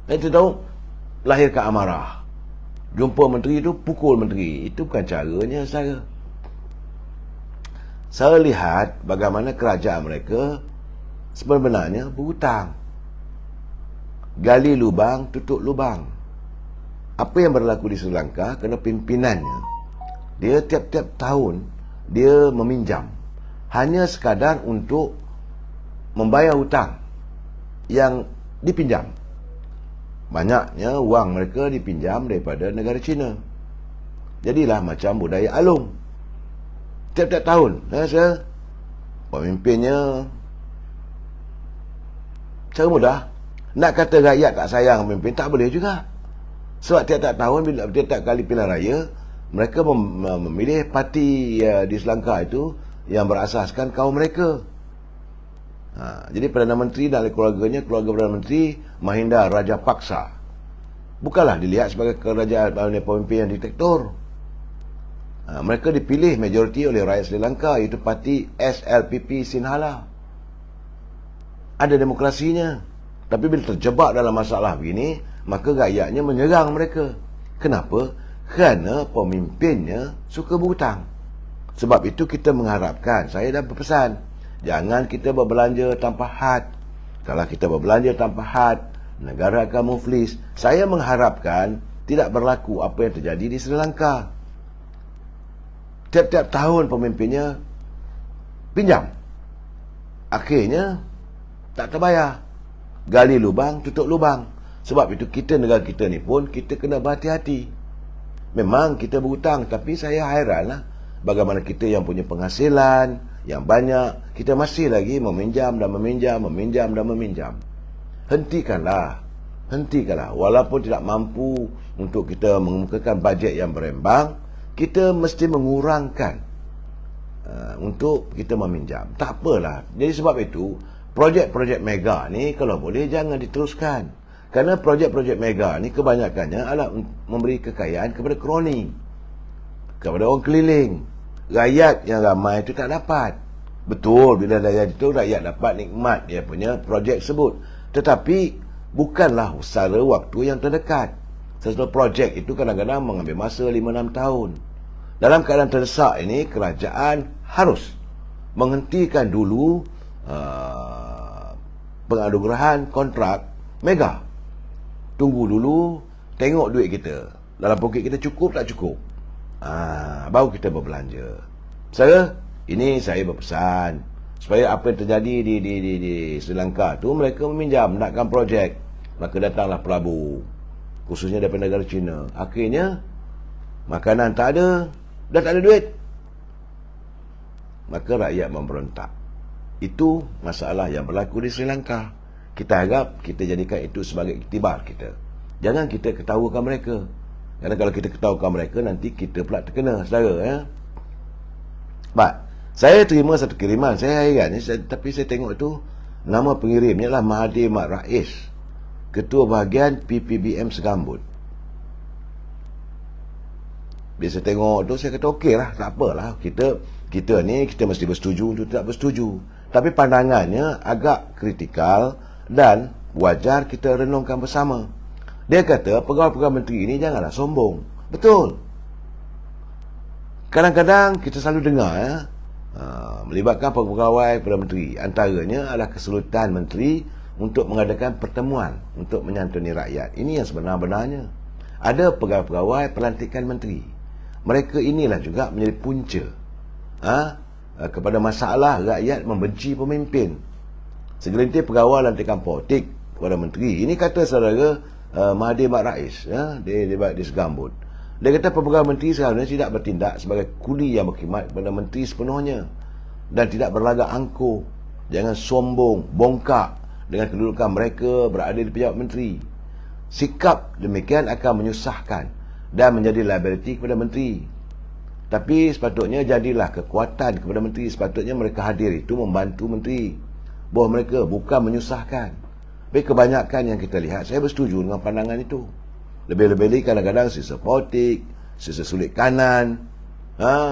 [SPEAKER 1] Dan itu tahu, lahirkan amarah. Jumpa menteri itu, pukul menteri. Itu bukan caranya, saudara. Saya lihat bagaimana kerajaan mereka sebenarnya berhutang. Gali lubang, tutup lubang. Apa yang berlaku di Sri Lanka kerana pimpinannya Dia tiap-tiap tahun dia meminjam hanya sekadar untuk membayar hutang yang dipinjam. Banyaknya wang mereka dipinjam daripada negara China. Jadilah macam budaya alung. Tiap-tiap tahun pemimpinnya cara mudah. Nak kata rakyat tak sayang pemimpin, tak boleh juga. Sebab tiap-tiap tahun, bila tiap-tiap kali pilihan raya, mereka memilih parti di Sri Lanka itu yang berasaskan kaum mereka. Jadi Perdana Menteri dan keluarganya, keluarga Perdana Menteri Mahinda Rajapaksa, bukanlah dilihat sebagai kerajaan pemimpin yang diktator. Mereka dipilih majoriti oleh rakyat Sri Lanka, iaitu parti SLPP Sinhala. Ada demokrasinya. Tapi bila terjebak dalam masalah begini, maka rakyatnya menyerang mereka. Kenapa? Kerana pemimpinnya suka berhutang. Sebab itu kita mengharapkan, saya dah berpesan, jangan kita berbelanja tanpa had. Kalau kita berbelanja tanpa had, negara akan muflis. Saya mengharapkan tidak berlaku apa yang terjadi di Sri Lanka. Tiap-tiap tahun pemimpinnya pinjam. Akhirnya tak terbayar. Gali lubang, tutup lubang. Sebab itu kita, negara kita ni pun, kita kena berhati-hati. Memang kita berhutang, tapi saya hairanlah bagaimana kita yang punya penghasilan yang banyak, kita masih lagi meminjam dan meminjam, meminjam dan meminjam. Hentikanlah. Walaupun tidak mampu untuk kita mengemukakan bajet yang berembang, kita mesti mengurangkan untuk kita meminjam. Tak apalah. Jadi sebab itu, projek-projek mega ni kalau boleh jangan diteruskan. Kerana projek-projek mega ni kebanyakannya adalah memberi kekayaan kepada kroni, kepada orang keliling. Rakyat yang ramai itu tak dapat. Betul, bila rakyat itu, rakyat dapat nikmat dia punya projek tersebut. Tetapi bukanlah secara waktu yang terdekat. Sesuatu projek itu kadang-kadang mengambil masa 5-6 tahun. Dalam keadaan terdesak ini, kerajaan harus menghentikan dulu penganugerahan kontrak mega. Tunggu dulu, tengok duit kita, dalam poket kita cukup tak cukup, baru kita berbelanja. Ini saya berpesan supaya apa yang terjadi di Sri Lanka tu, mereka meminjam nakkan projek, maka datanglah pelabur, khususnya daripada negara China. Akhirnya makanan tak ada, dah tak ada duit, maka rakyat memberontak. Itu masalah yang berlaku di Sri Lanka. Kita harap kita jadikan itu sebagai iktibar kita. Jangan kita ketawakan mereka. Kerana kalau kita ketawakan mereka, nanti kita pula terkena, saudara. Saya terima satu kiriman. Saya hairan, tapi saya tengok itu, nama pengirimnya adalah Mahathir Mat Rais, Ketua Bahagian PPBM Segambut. Bila saya tengok tu, saya kata okey lah, tak apalah. Kita ni, kita mesti bersetuju untuk tidak bersetuju. Tapi pandangannya agak kritikal dan wajar kita renungkan bersama. Dia kata pegawai-pegawai menteri ini janganlah sombong. Betul. Kadang-kadang kita selalu dengar melibatkan pegawai Perdana Menteri. Antaranya adalah kesulitan menteri untuk mengadakan pertemuan untuk menyantuni rakyat. Ini yang sebenar-benarnya. Ada pegawai-pegawai pelantikan menteri. Mereka inilah juga menjadi punca kepada masalah rakyat membenci pemimpin. Segelintir pegawai lantikan politik kepada menteri. Ini kata saudara Mahathir Mat Rais di Segambut. Dia kata pegawai menteri seharusnya tidak bertindak sebagai kuli yang berkhidmat kepada menteri sepenuhnya dan tidak berlagak angkuh. Jangan sombong, bongkak dengan kedudukan mereka berada di pejabat menteri. Sikap demikian akan menyusahkan dan menjadi liability kepada menteri. Tapi sepatutnya jadilah kekuatan kepada menteri. Sepatutnya mereka hadir itu membantu menteri, bahawa mereka bukan menyusahkan. Tapi kebanyakan yang kita lihat, saya bersetuju dengan pandangan itu. Lebih-lebih kadang-kadang sisa politik, sisa sulit kanan.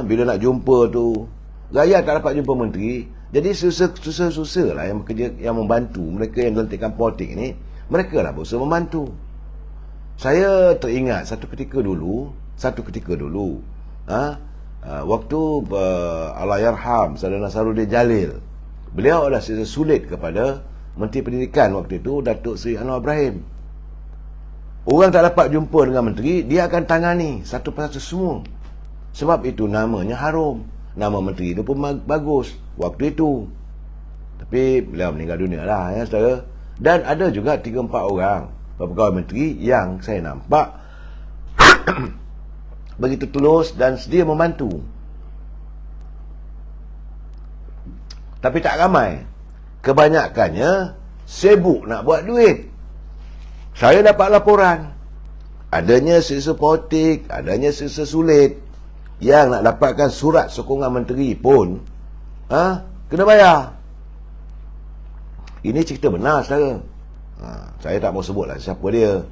[SPEAKER 1] Bila nak jumpa tu, rakyat tak dapat jumpa menteri. Jadi susah-susah lah yang bekerja, yang membantu mereka yang lantikan politik ni. Mereka lah berusaha membantu. Saya teringat satu ketika dulu, waktu Allahyarham Saudara Nasaruddin Jalil, beliau adalah sulit kepada Menteri Pendidikan waktu itu, Datuk Seri Anwar Ibrahim. Orang tak dapat jumpa dengan menteri, dia akan tangani satu persatu semua. Sebab itu namanya harum. Nama menteri itu pun bagus waktu itu. Tapi beliau meninggal dunia lah, ya saudara. Dan ada juga 3-4 orang pegawai menteri yang saya nampak begitu tulus dan sedia membantu. Tapi tak ramai. Kebanyakannya sibuk nak buat duit. Saya dapat laporan, adanya sisa politik, adanya sisa sulit, yang nak dapatkan surat sokongan menteri pun kena bayar. Ini cerita benar, saudara. Saya tak mau sebutlah siapa dia.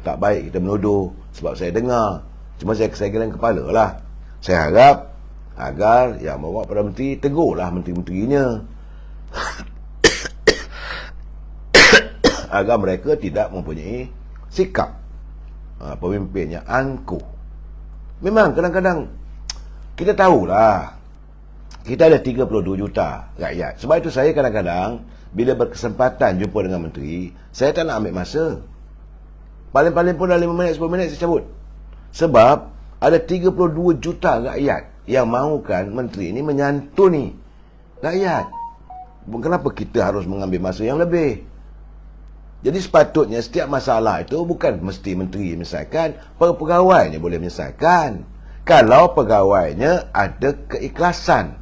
[SPEAKER 1] Tak baik kita menuduh, sebab saya dengar. Cuma saya geleng kepala lah. Saya harap agar yang bawa Perdana Menteri tegurlah menteri-menterinya agar mereka tidak mempunyai sikap pemimpin yang angkuh. Memang kadang-kadang kita tahulah kita ada 32 juta rakyat. Sebab itu saya kadang-kadang bila berkesempatan jumpa dengan menteri, saya tak nak ambil masa. Paling-paling pun dalam 5 minit, 10 minit saya cabut. Sebab ada 32 juta rakyat yang mahukan menteri ini menyantuni rakyat. Kenapa kita harus mengambil masa yang lebih? Jadi sepatutnya setiap masalah itu bukan mesti menteri menyelesaikan, pegawainya boleh menyelesaikan. Kalau pegawainya ada keikhlasan,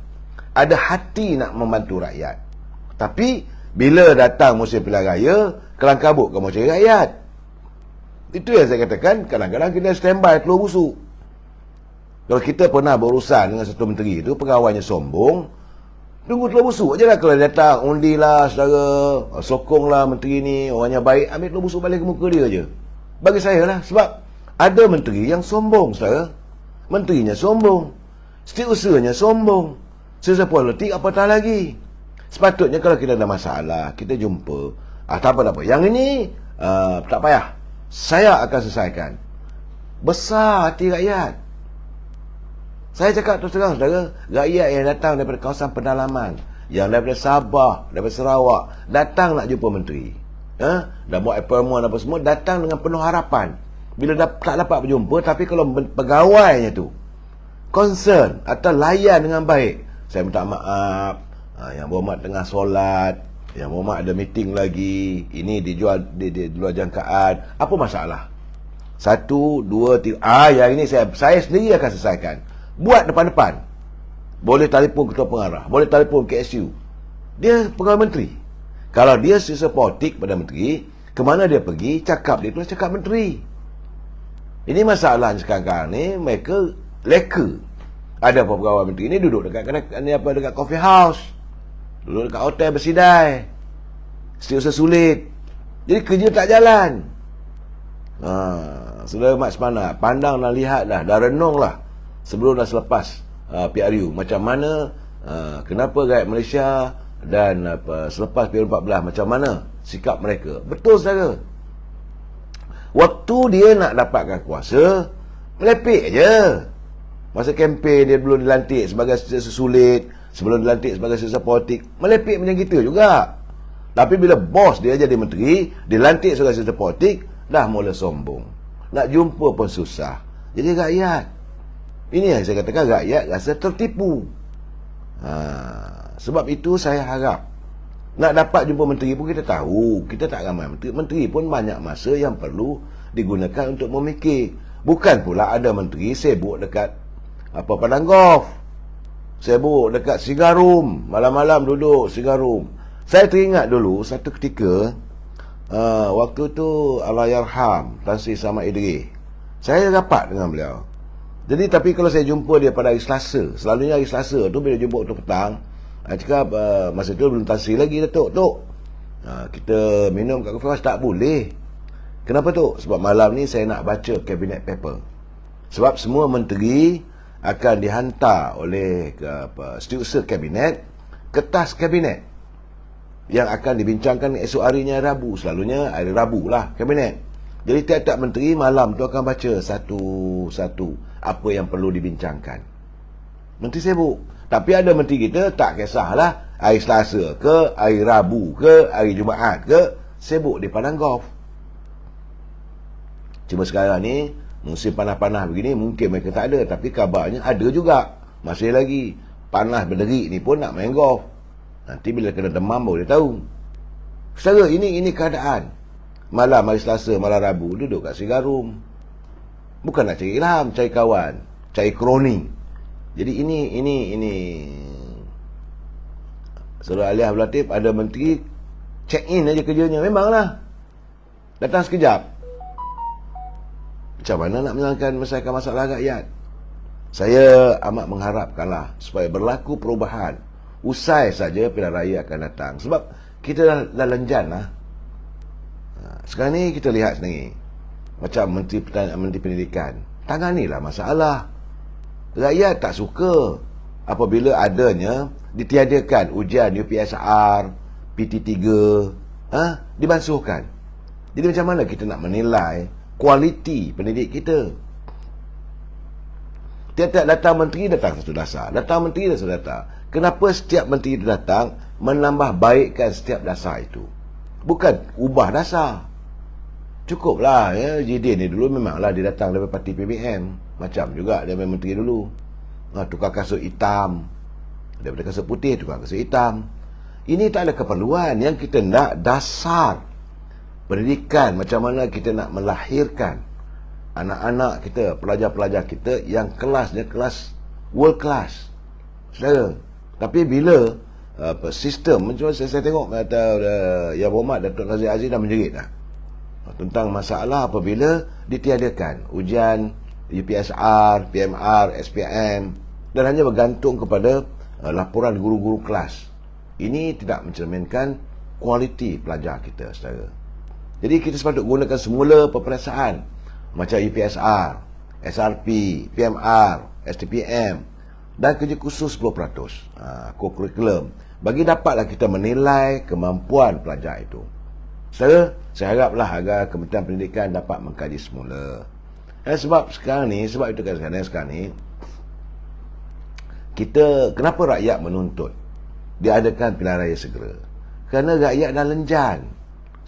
[SPEAKER 1] ada hati nak membantu rakyat. Tapi bila datang musim pilihan raya, kelang kabut kamu cari rakyat. Itu yang saya katakan, kadang-kadang kita standby telur busuk. Kalau kita pernah berurusan dengan satu menteri itu, pegawainya sombong, tunggu telur busuk je lah. Kalau datang, undilah saudara, sokonglah menteri ni, orangnya baik, ambil telur busuk balik ke muka dia je. Bagi saya lah, sebab ada menteri yang sombong, saudara. Menterinya sombong, setiausahanya sombong, sisa politik apatah lagi. Sepatutnya kalau kita ada masalah, kita jumpa, tak apa-apa, yang ini tak payah, saya akan selesaikan. Besar hati rakyat. Saya cakap terus terang, saudara, rakyat yang datang daripada kawasan pedalaman, yang daripada Sabah, daripada Sarawak, datang nak jumpa menteri, dah buat appointment apa semua, datang dengan penuh harapan. Bila tak dapat berjumpa, tapi kalau pegawainya tu concern atau layan dengan baik, saya minta maaf, yang berhormat tengah solat, yang berhormat ada meeting lagi, ini dijual di luar jangkaan, apa masalah? 1, 2, 3, yang ini saya sendiri akan selesaikan. Buat depan-depan. Boleh telefon ketua pengarah, boleh telefon KSU. Dia pegawai menteri. Kalau dia sisa politik pada menteri, ke mana dia pergi, cakap dia tu cakap menteri. Ini masalah sekarang ni, mereka leka. Ada pegawai menteri ni duduk dekat coffee house, duduk dekat hotel bersidai, setiap sulit. Jadi kerja tak jalan. Saudara mak semana, pandang dan lihat dah renung lah sebelum dan selepas PRU, macam mana, kenapa rakyat Malaysia dan selepas PRU 14, macam mana sikap mereka. Betul, saudara. Waktu dia nak dapatkan kuasa, melepek je. Masa kempen dia belum dilantik sebagai sesulit, sebelum dilantik sebagai sisa politik, melepek macam kita juga. Tapi bila bos dia jadi menteri, dilantik sebagai sisa politik, dah mula sombong. Nak jumpa pun susah. Jadi rakyat, ini yang saya katakan, rakyat rasa tertipu. Sebab itu saya harap, nak dapat jumpa menteri pun kita tahu, kita tak ramai menteri. Menteri pun banyak masa yang perlu digunakan untuk memikir. Bukan pula ada menteri sibuk dekat padang golf, sibuk dekat Sigarum, malam-malam duduk Sigarum. Saya teringat dulu satu ketika, waktu tu Allahyarham Tan Sri Samad Idris, saya rapat dengan beliau. Jadi tapi kalau saya jumpa dia pada hari Selasa, selalunya hari Selasa tu bila jumpa waktu petang, cakap masa tu belum Tan Sri lagi, Datuk. Kita minum kat coffee house. Tak boleh. Kenapa tu? Sebab malam ni saya nak baca cabinet paper. Sebab semua menteri akan dihantar oleh setiausaha kabinet kertas kabinet yang akan dibincangkan esok harinya Rabu. Selalunya hari Rabu lah kabinet. Jadi tiap-tiap menteri malam tu akan baca satu-satu apa yang perlu dibincangkan. Menteri sibuk. Tapi ada menteri kita tak kisahlah hari Selasa ke, hari Rabu ke, hari Jumaat ke, sibuk di padang golf. Cuma sekarang ni Musim panas-panas begini mungkin mereka tak ada, tapi kabarnya ada juga. Masih lagi panas berderik ni pun nak main golf. Nanti bila kena demam baru dia tahu. Saudara, ini keadaan. Malam hari Selasa, malam Rabu duduk kat Sigarum. Bukan nak cari ilham, cari kawan, cari kroni. Jadi ini Saudara Aliah Abdul Latif, ada menteri check in aja kerjanya. Memanglah datang sekejap. Macam mana nak menyelesaikan masalah rakyat? Saya amat mengharapkanlah supaya berlaku perubahan. Usai saja pilihan raya akan datang. Sebab kita dah lenjan lah. Sekarang ni kita lihat sendiri. Macam Menteri Pendidikan. Tanganilah masalah. Rakyat tak suka apabila adanya ditiadakan ujian UPSR, PT3, dibasuhkan. Jadi macam mana kita nak menilai kualiti pendidik kita? Tiap-tiap datang menteri datang satu dasar. Datang menteri dah satu dasar. Kenapa setiap menteri itu datang menambah baikkan setiap dasar itu? Bukan ubah dasar. Cukuplah ya, JD ni dulu memanglah dia datang dari parti PBM. Macam juga dia memang menteri dulu. Tukar kasut hitam. Daripada kasut putih tukar kasut hitam. Ini tak ada keperluan. Yang kita nak dasar pendidikan, macam mana kita nak melahirkan anak-anak kita, pelajar-pelajar kita yang kelasnya kelas world class. Saudara, tapi bila sistem, macam saya tengok Yang Berhormat Datuk Nazir Aziz dah menjerit dah tentang masalah apabila ditiadakan ujian UPSR, PMR, SPM dan hanya bergantung kepada laporan guru-guru kelas. Ini tidak mencerminkan kualiti pelajar kita, saudara. Jadi kita sepatut gunakan semula peperiksaan macam UPSR, SRP, PMR, STPM dan kerja khusus 10%, co-curriculum, bagi dapatlah kita menilai kemampuan pelajar itu. Saya haraplah agar Kementerian Pendidikan dapat mengkaji semula. Sebab itu kan sekarang ni kita, kenapa rakyat menuntut diadakan pilihan raya segera? Kerana rakyat dah lenjan.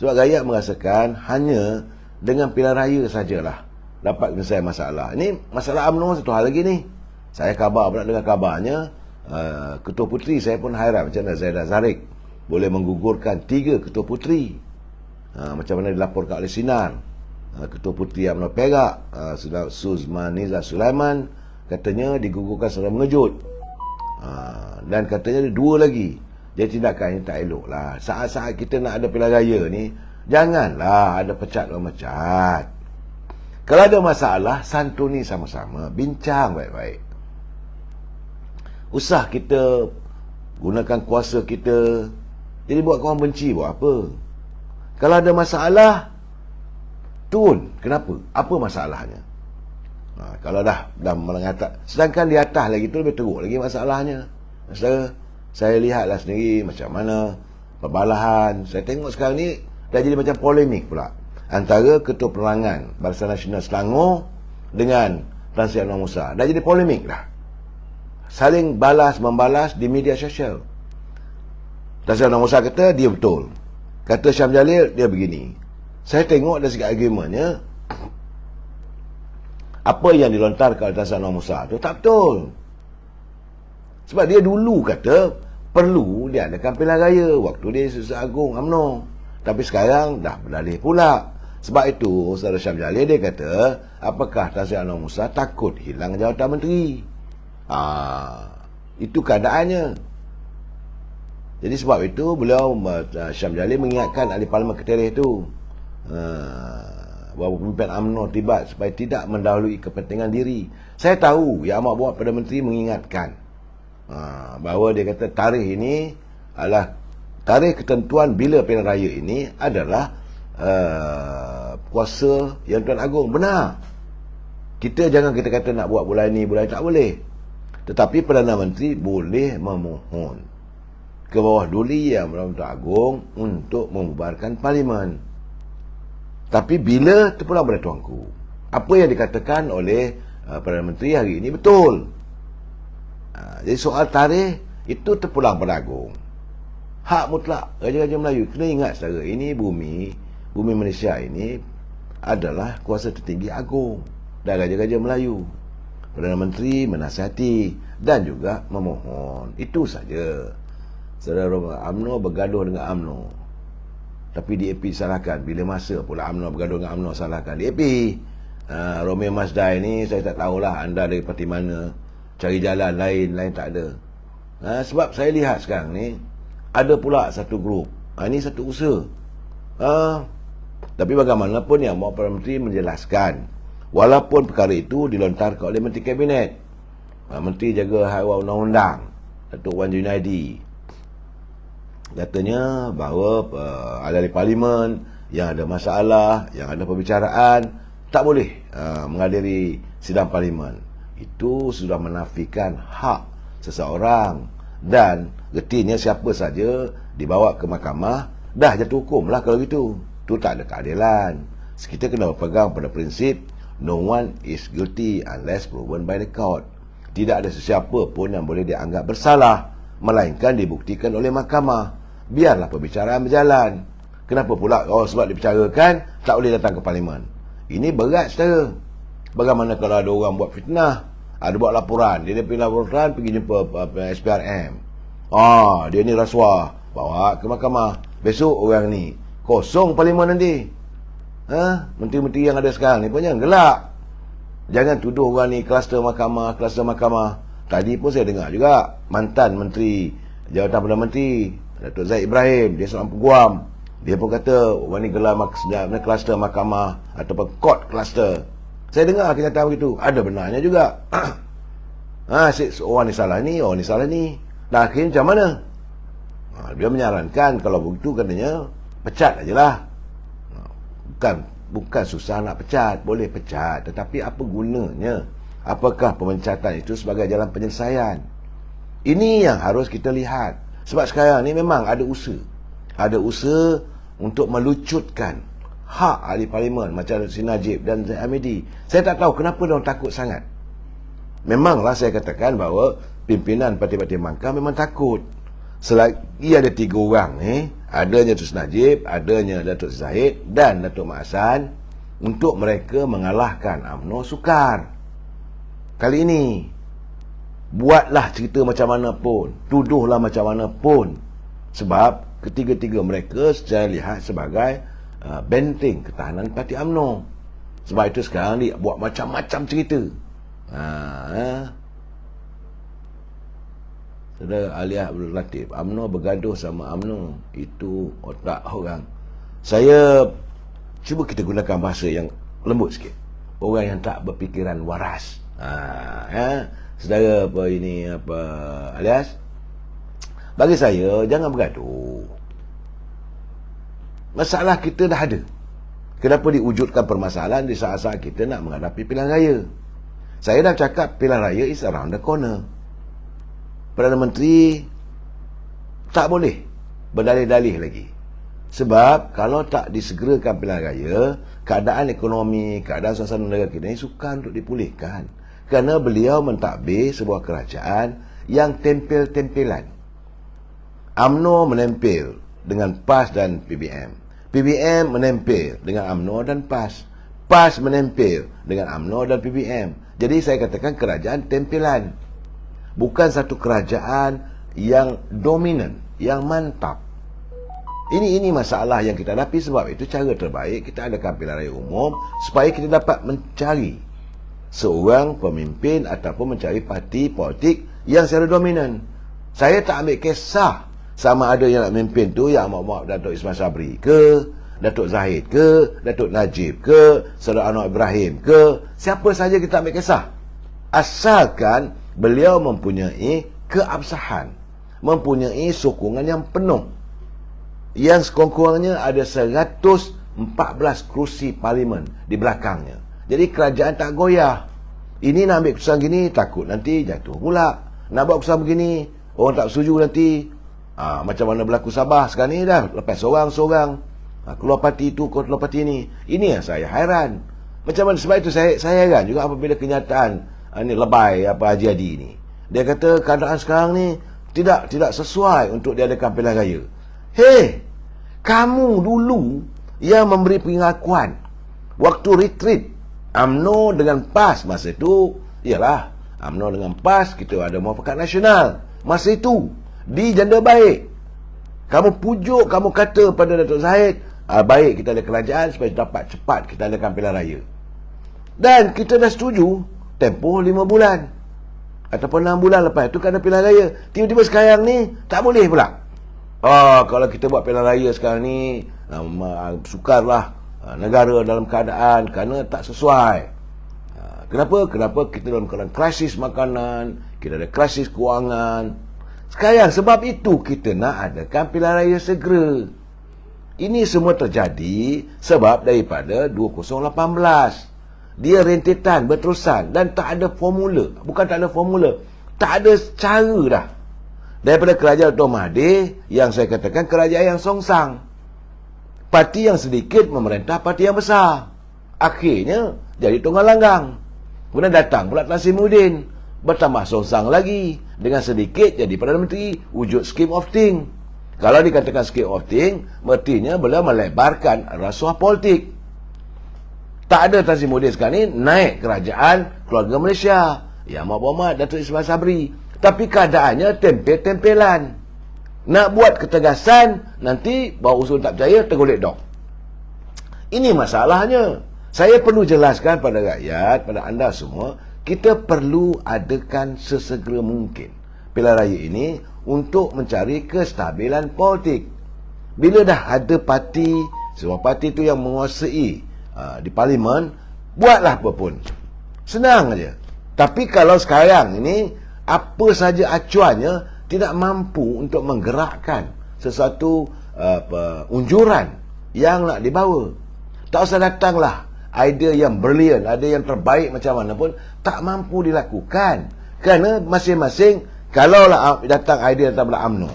[SPEAKER 1] Sebab rakyat merasakan hanya dengan pilihan raya sajalah dapat menyelesaikan masalah. Ini masalah UMNO satu hal lagi ni. Saya pernah dengar kabarnya Ketua Puteri, saya pun hairan macam mana Zaidah Zarif boleh menggugurkan 3 Ketua Puteri. Macam mana dilaporkan oleh Sinar. Ketua Puteri UMNO Perak, Suzmaniza Sulaiman, katanya digugurkan secara mengejut. Dan katanya ada 2 lagi. Jadi tindakan ini tak elok lah. Saat-saat kita nak ada pilihan raya ni, janganlah ada pecat memecat. Kalau ada masalah, santuni sama-sama, bincang baik-baik. Usah kita gunakan kuasa kita jadi buat korang benci, buat apa? Kalau ada masalah, turun. Kenapa? Apa masalahnya? Kalau dah mengatakan, sedangkan di atas lagi tu lebih teruk lagi masalahnya. Saudara, saya lihatlah sendiri macam mana perbalahan. Saya tengok sekarang ni dah jadi macam polemik pula antara Ketua Penerangan Barisan Nasional Selangor dengan Tan Sri Anwar Musa. Dah jadi polemik dah. Saling balas-membalas di media sosial. Tan Sri Anwar Musa kata dia betul. Kata Syam Jalil dia begini. Saya tengok dari segi argumentnya, apa yang dilontarkan oleh Tan Sri Anwar Musa tu tak betul. Sebab dia dulu kata perlu diadakan pilihan raya waktu dia Susah Agung UMNO. Tapi sekarang dah beralih pula. Sebab itu Saudara Syam Jalil dia kata, apakah Tan Sri Anwar Musa takut hilang jawatan menteri? Itu keadaannya. Jadi sebab itu beliau Syam Jalil mengingatkan ahli parlimen Ketereh tu, bahawa pemimpin UMNO tibat supaya tidak mendahului kepentingan diri. Saya tahu yang amat buat pada menteri mengingatkan bahawa dia kata tarikh ini adalah tarikh ketentuan bila pilihan raya ini adalah kuasa Yang Tuan Agong. Benar. Kita jangan kita kata nak buat bulan ini, bulan ini, tak boleh. Tetapi Perdana Menteri boleh memohon ke bawah duli Yang Tuan Agong untuk membubarkan parlimen. Tapi bila terpulang pada tuanku, apa yang dikatakan oleh Perdana Menteri hari ini betul. Jadi soal tarikh itu terpulang pada Agong. Hak mutlak Raja-Raja Melayu. Kena ingat saudara, ini bumi Malaysia ini adalah kuasa tertinggi Agong. dan raja-raja Melayu. Perdana Menteri menasihati dan juga memohon. Itu saja. Saudara UMNO bergaduh dengan UMNO, tapi DAP salahkan. Bila masa pula UMNO bergaduh dengan UMNO salahkan DAP. Romeo Masdai ni saya tak tahulah anda dari parti mana, cari jalan lain tak ada. Sebab saya lihat sekarang ni ada pula satu grup, ini satu usaha. Tapi bagaimanapun yang mau Perdana Menteri menjelaskan, walaupun perkara itu dilontarkan oleh Menteri Kabinet, Menteri Jaga Haiwan Undang-Undang, Datuk Wan Junaidi, katanya bahawa ahli parlimen yang ada masalah, yang ada perbicaraan, tak boleh menghadiri sidang parlimen. Itu sudah menafikan hak seseorang, dan retinya siapa saja dibawa ke mahkamah dah jatuh hukum lah kalau gitu. Itu tak ada keadilan. Kita kena berpegang pada prinsip no one is guilty unless proven by the court. Tidak ada sesiapa pun yang boleh dianggap bersalah melainkan dibuktikan oleh mahkamah. Biarlah perbicaraan berjalan. Kenapa pula sebab dibicarakan tak boleh datang ke parlimen? Ini berat saudara. Bagaimana kalau ada orang buat fitnah, ada buat laporan, dia pergi laporan, pergi jumpa SPRM, dia ni rasuah, bawa ke mahkamah. Besok orang ni kosong parlimen nanti. Menteri-menteri yang ada sekarang ni pun jangan gelak. Jangan tuduh orang ni kluster mahkamah. Tadi pun saya dengar juga mantan Menteri Jawatan Perdana Menteri Datuk Zahid Ibrahim, dia seorang peguam, dia pun kata orang ni gelar kluster mahkamah ataupun court kluster. Saya dengar kenyataan begitu, ada benarnya juga. Orang ni salah ni, orang ni salah ni. Dan akhirnya macam mana? Dia menyarankan kalau begitu katanya pecat ajalah. Bukan susah nak pecat, boleh pecat, tetapi apa gunanya? Apakah pemecatan itu sebagai jalan penyelesaian? Ini yang harus kita lihat. Sebab sekarang ni memang ada usaha. Ada usaha untuk melucutkan hak ahli parlimen macam Si Najib dan Zaid Hamidi. Saya tak tahu kenapa mereka takut sangat. Memanglah saya katakan bahawa pimpinan parti-parti Bangka memang takut. Selagi ada 3 orang ni, adanya Datuk Najib, adanya Datuk Zahid dan Datuk Mak Hassan, untuk mereka mengalahkan UMNO sukar. Kali ini buatlah cerita macam mana pun, tuduhlah macam mana pun, sebab ketiga-tiga mereka saya lihat sebagai benteng ketahanan parti UMNO. Sebab itu sekarang dia buat macam-macam cerita. Saudara Aliah Abdul Latif, UMNO bergaduh sama UMNO, itu otak orang. Saya cuba kita gunakan bahasa yang lembut sikit. Orang yang tak berfikiran waras. Saudara Alias, bagi saya jangan bergaduh. Masalah kita dah ada. Kenapa diwujudkan permasalahan di saat-saat kita nak menghadapi pilihan raya? Saya dah cakap pilihan raya is around the corner. Perdana Menteri tak boleh berdalih-dalih lagi. Sebab kalau tak disegerakan pilihan raya, keadaan ekonomi, keadaan suasana negara kita ini sukar untuk dipulihkan. Kerana beliau mentadbir sebuah kerajaan yang tempel-tempelan. UMNO menempel dengan PAS dan PBM. PBM menempel dengan UMNO dan PAS. PAS menempel dengan UMNO dan PBM. Jadi saya katakan kerajaan tempelan. Bukan satu kerajaan yang dominan, yang mantap. Ini masalah yang kita hadapi. Sebab itu cara terbaik kita adakan pilihan raya umum supaya kita dapat mencari seorang pemimpin ataupun mencari parti politik yang secara dominan. Saya tak ambil kisah sama ada yang nak memimpin tu yang maaf Datuk Ismail Sabri ke, Datuk Zahid ke, Datuk Najib ke, Saudara Anwar Ibrahim ke, siapa saja kita ambil kisah. Asalkan beliau mempunyai keabsahan, mempunyai sokongan yang penuh, yang sekurang-kurangnya ada 114 kerusi parlimen di belakangnya. Jadi kerajaan tak goyah. Ini nak ambil keputusan gini, takut nanti jatuh pula. Nak buat keputusan begini, orang tak setuju nanti. Macam mana berlaku Sabah sekarang ni dah. Lepas seorang-seorang. Keluar parti itu, keluar parti ini. Ini yang saya hairan. Macam mana, sebab itu saya hairan juga apabila kenyataan ini lebay Haji Hadi ni. Dia kata keadaan sekarang ni tidak sesuai untuk diadakan pilihan raya. Hei, kamu dulu yang memberi pengakuan waktu retreat UMNO dengan PAS masa itu, ialah UMNO dengan PAS, kita ada muafakat nasional. Masa itu, di janda baik. Kamu pujuk, kamu kata pada Datuk Zahid, baik kita ada kerajaan supaya dapat cepat kita adakan pilihan raya. Dan kita dah setuju, tempoh 5 bulan. Ataupun 6 bulan lepas itu kan ada pilihan raya. Tiba-tiba sekarang ni, tak boleh pula. Kalau kita buat pilihan raya sekarang ni, sukarlah negara dalam keadaan kerana tak sesuai. Kenapa? Kenapa kita dalam keadaan krisis makanan, kita ada krisis kewangan. Sekarang sebab itu kita nak adakan pilihan raya segera. Ini semua terjadi sebab daripada 2018. Dia rentetan berterusan dan tak ada formula. Bukan tak ada formula, tak ada cara dah. Daripada kerajaan Dr. Mahathir, yang saya katakan kerajaan yang songsang. Parti yang sedikit memerintah parti yang besar. Akhirnya jadi tunggal langgang. Kemudian datang pula Tan Sri Muhyiddin, bertambah songsang lagi. Dengan sedikit jadi Perdana Menteri, wujud scheme of thing. Kalau dikatakan scheme of thing, artinya beliau melebarkan rasuah politik. Tak ada Tan Sri Muhyiddin sekarang ni naik kerajaan keluarga Malaysia, Yang Muhammad Datuk Ismail Sabri. Tapi keadaannya tempel-tempelan. Nak buat ketegasan, nanti bawa usul tak percaya, tergolek dok. Ini masalahnya. Saya perlu jelaskan pada rakyat, pada anda semua, kita perlu adakan sesegera mungkin pilihan raya ini untuk mencari kestabilan politik. Bila dah ada parti, semua parti itu yang menguasai di parlimen, buatlah apa pun. Senang aja. Tapi kalau sekarang ini, apa saja acuannya tidak mampu untuk menggerakkan sesuatu unjuran yang nak dibawa. Tak usah datanglah idea yang brilian, ada yang terbaik macam mana pun, tak mampu dilakukan. Kerana masing-masing, kalaulah datang idea daripada UMNO,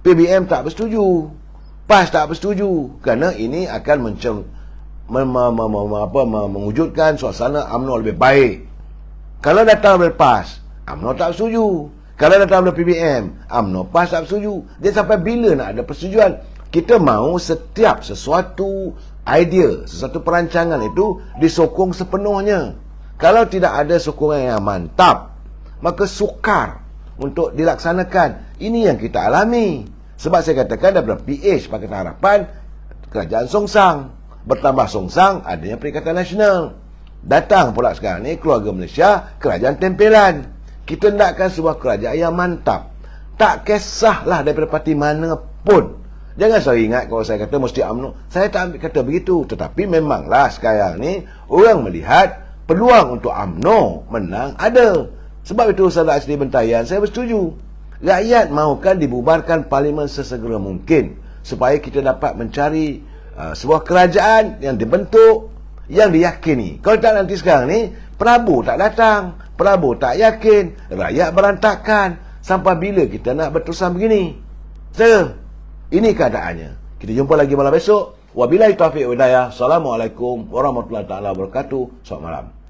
[SPEAKER 1] PBM tak bersetuju, PAS tak bersetuju, kerana ini akan mewujudkan suasana UMNO lebih baik. Kalau datang dari PAS, UMNO tak bersetuju. Kalau datang dari PBM, UMNO PAS tak bersetuju. Dia sampai bila nak ada persetujuan? Kita mahu setiap sesuatu idea, sesuatu perancangan itu disokong sepenuhnya. Kalau tidak ada sokongan yang mantap, maka sukar untuk dilaksanakan. Ini yang kita alami. Sebab saya katakan daripada PH Pakatan Harapan, kerajaan songsang. Bertambah songsang, adanya Perikatan Nasional. Datang pula sekarang ni keluarga Malaysia, kerajaan tempelan. Kita nakkan sebuah kerajaan yang mantap. Tak kisahlah daripada parti mana pun. Jangan saya ingat kalau saya kata mesti UMNO. Saya tak ambil kata begitu. Tetapi memanglah sekarang ni orang melihat peluang untuk UMNO menang ada. Sebab itu Ustaz Asli Bentayan, saya bersetuju. Rakyat mahukan dibubarkan parlimen sesegera mungkin supaya kita dapat mencari sebuah kerajaan yang dibentuk, yang diyakini. Kalau tak nanti sekarang ni, Prabowo tak datang, Prabowo tak yakin, rakyat berantakan. Sampai bila kita nak berterusan begini? Ini keadaannya. Kita jumpa lagi malam besok. Wabillahi taufiq wa hidayah. Assalamualaikum warahmatullahi wabarakatuh. Selamat malam.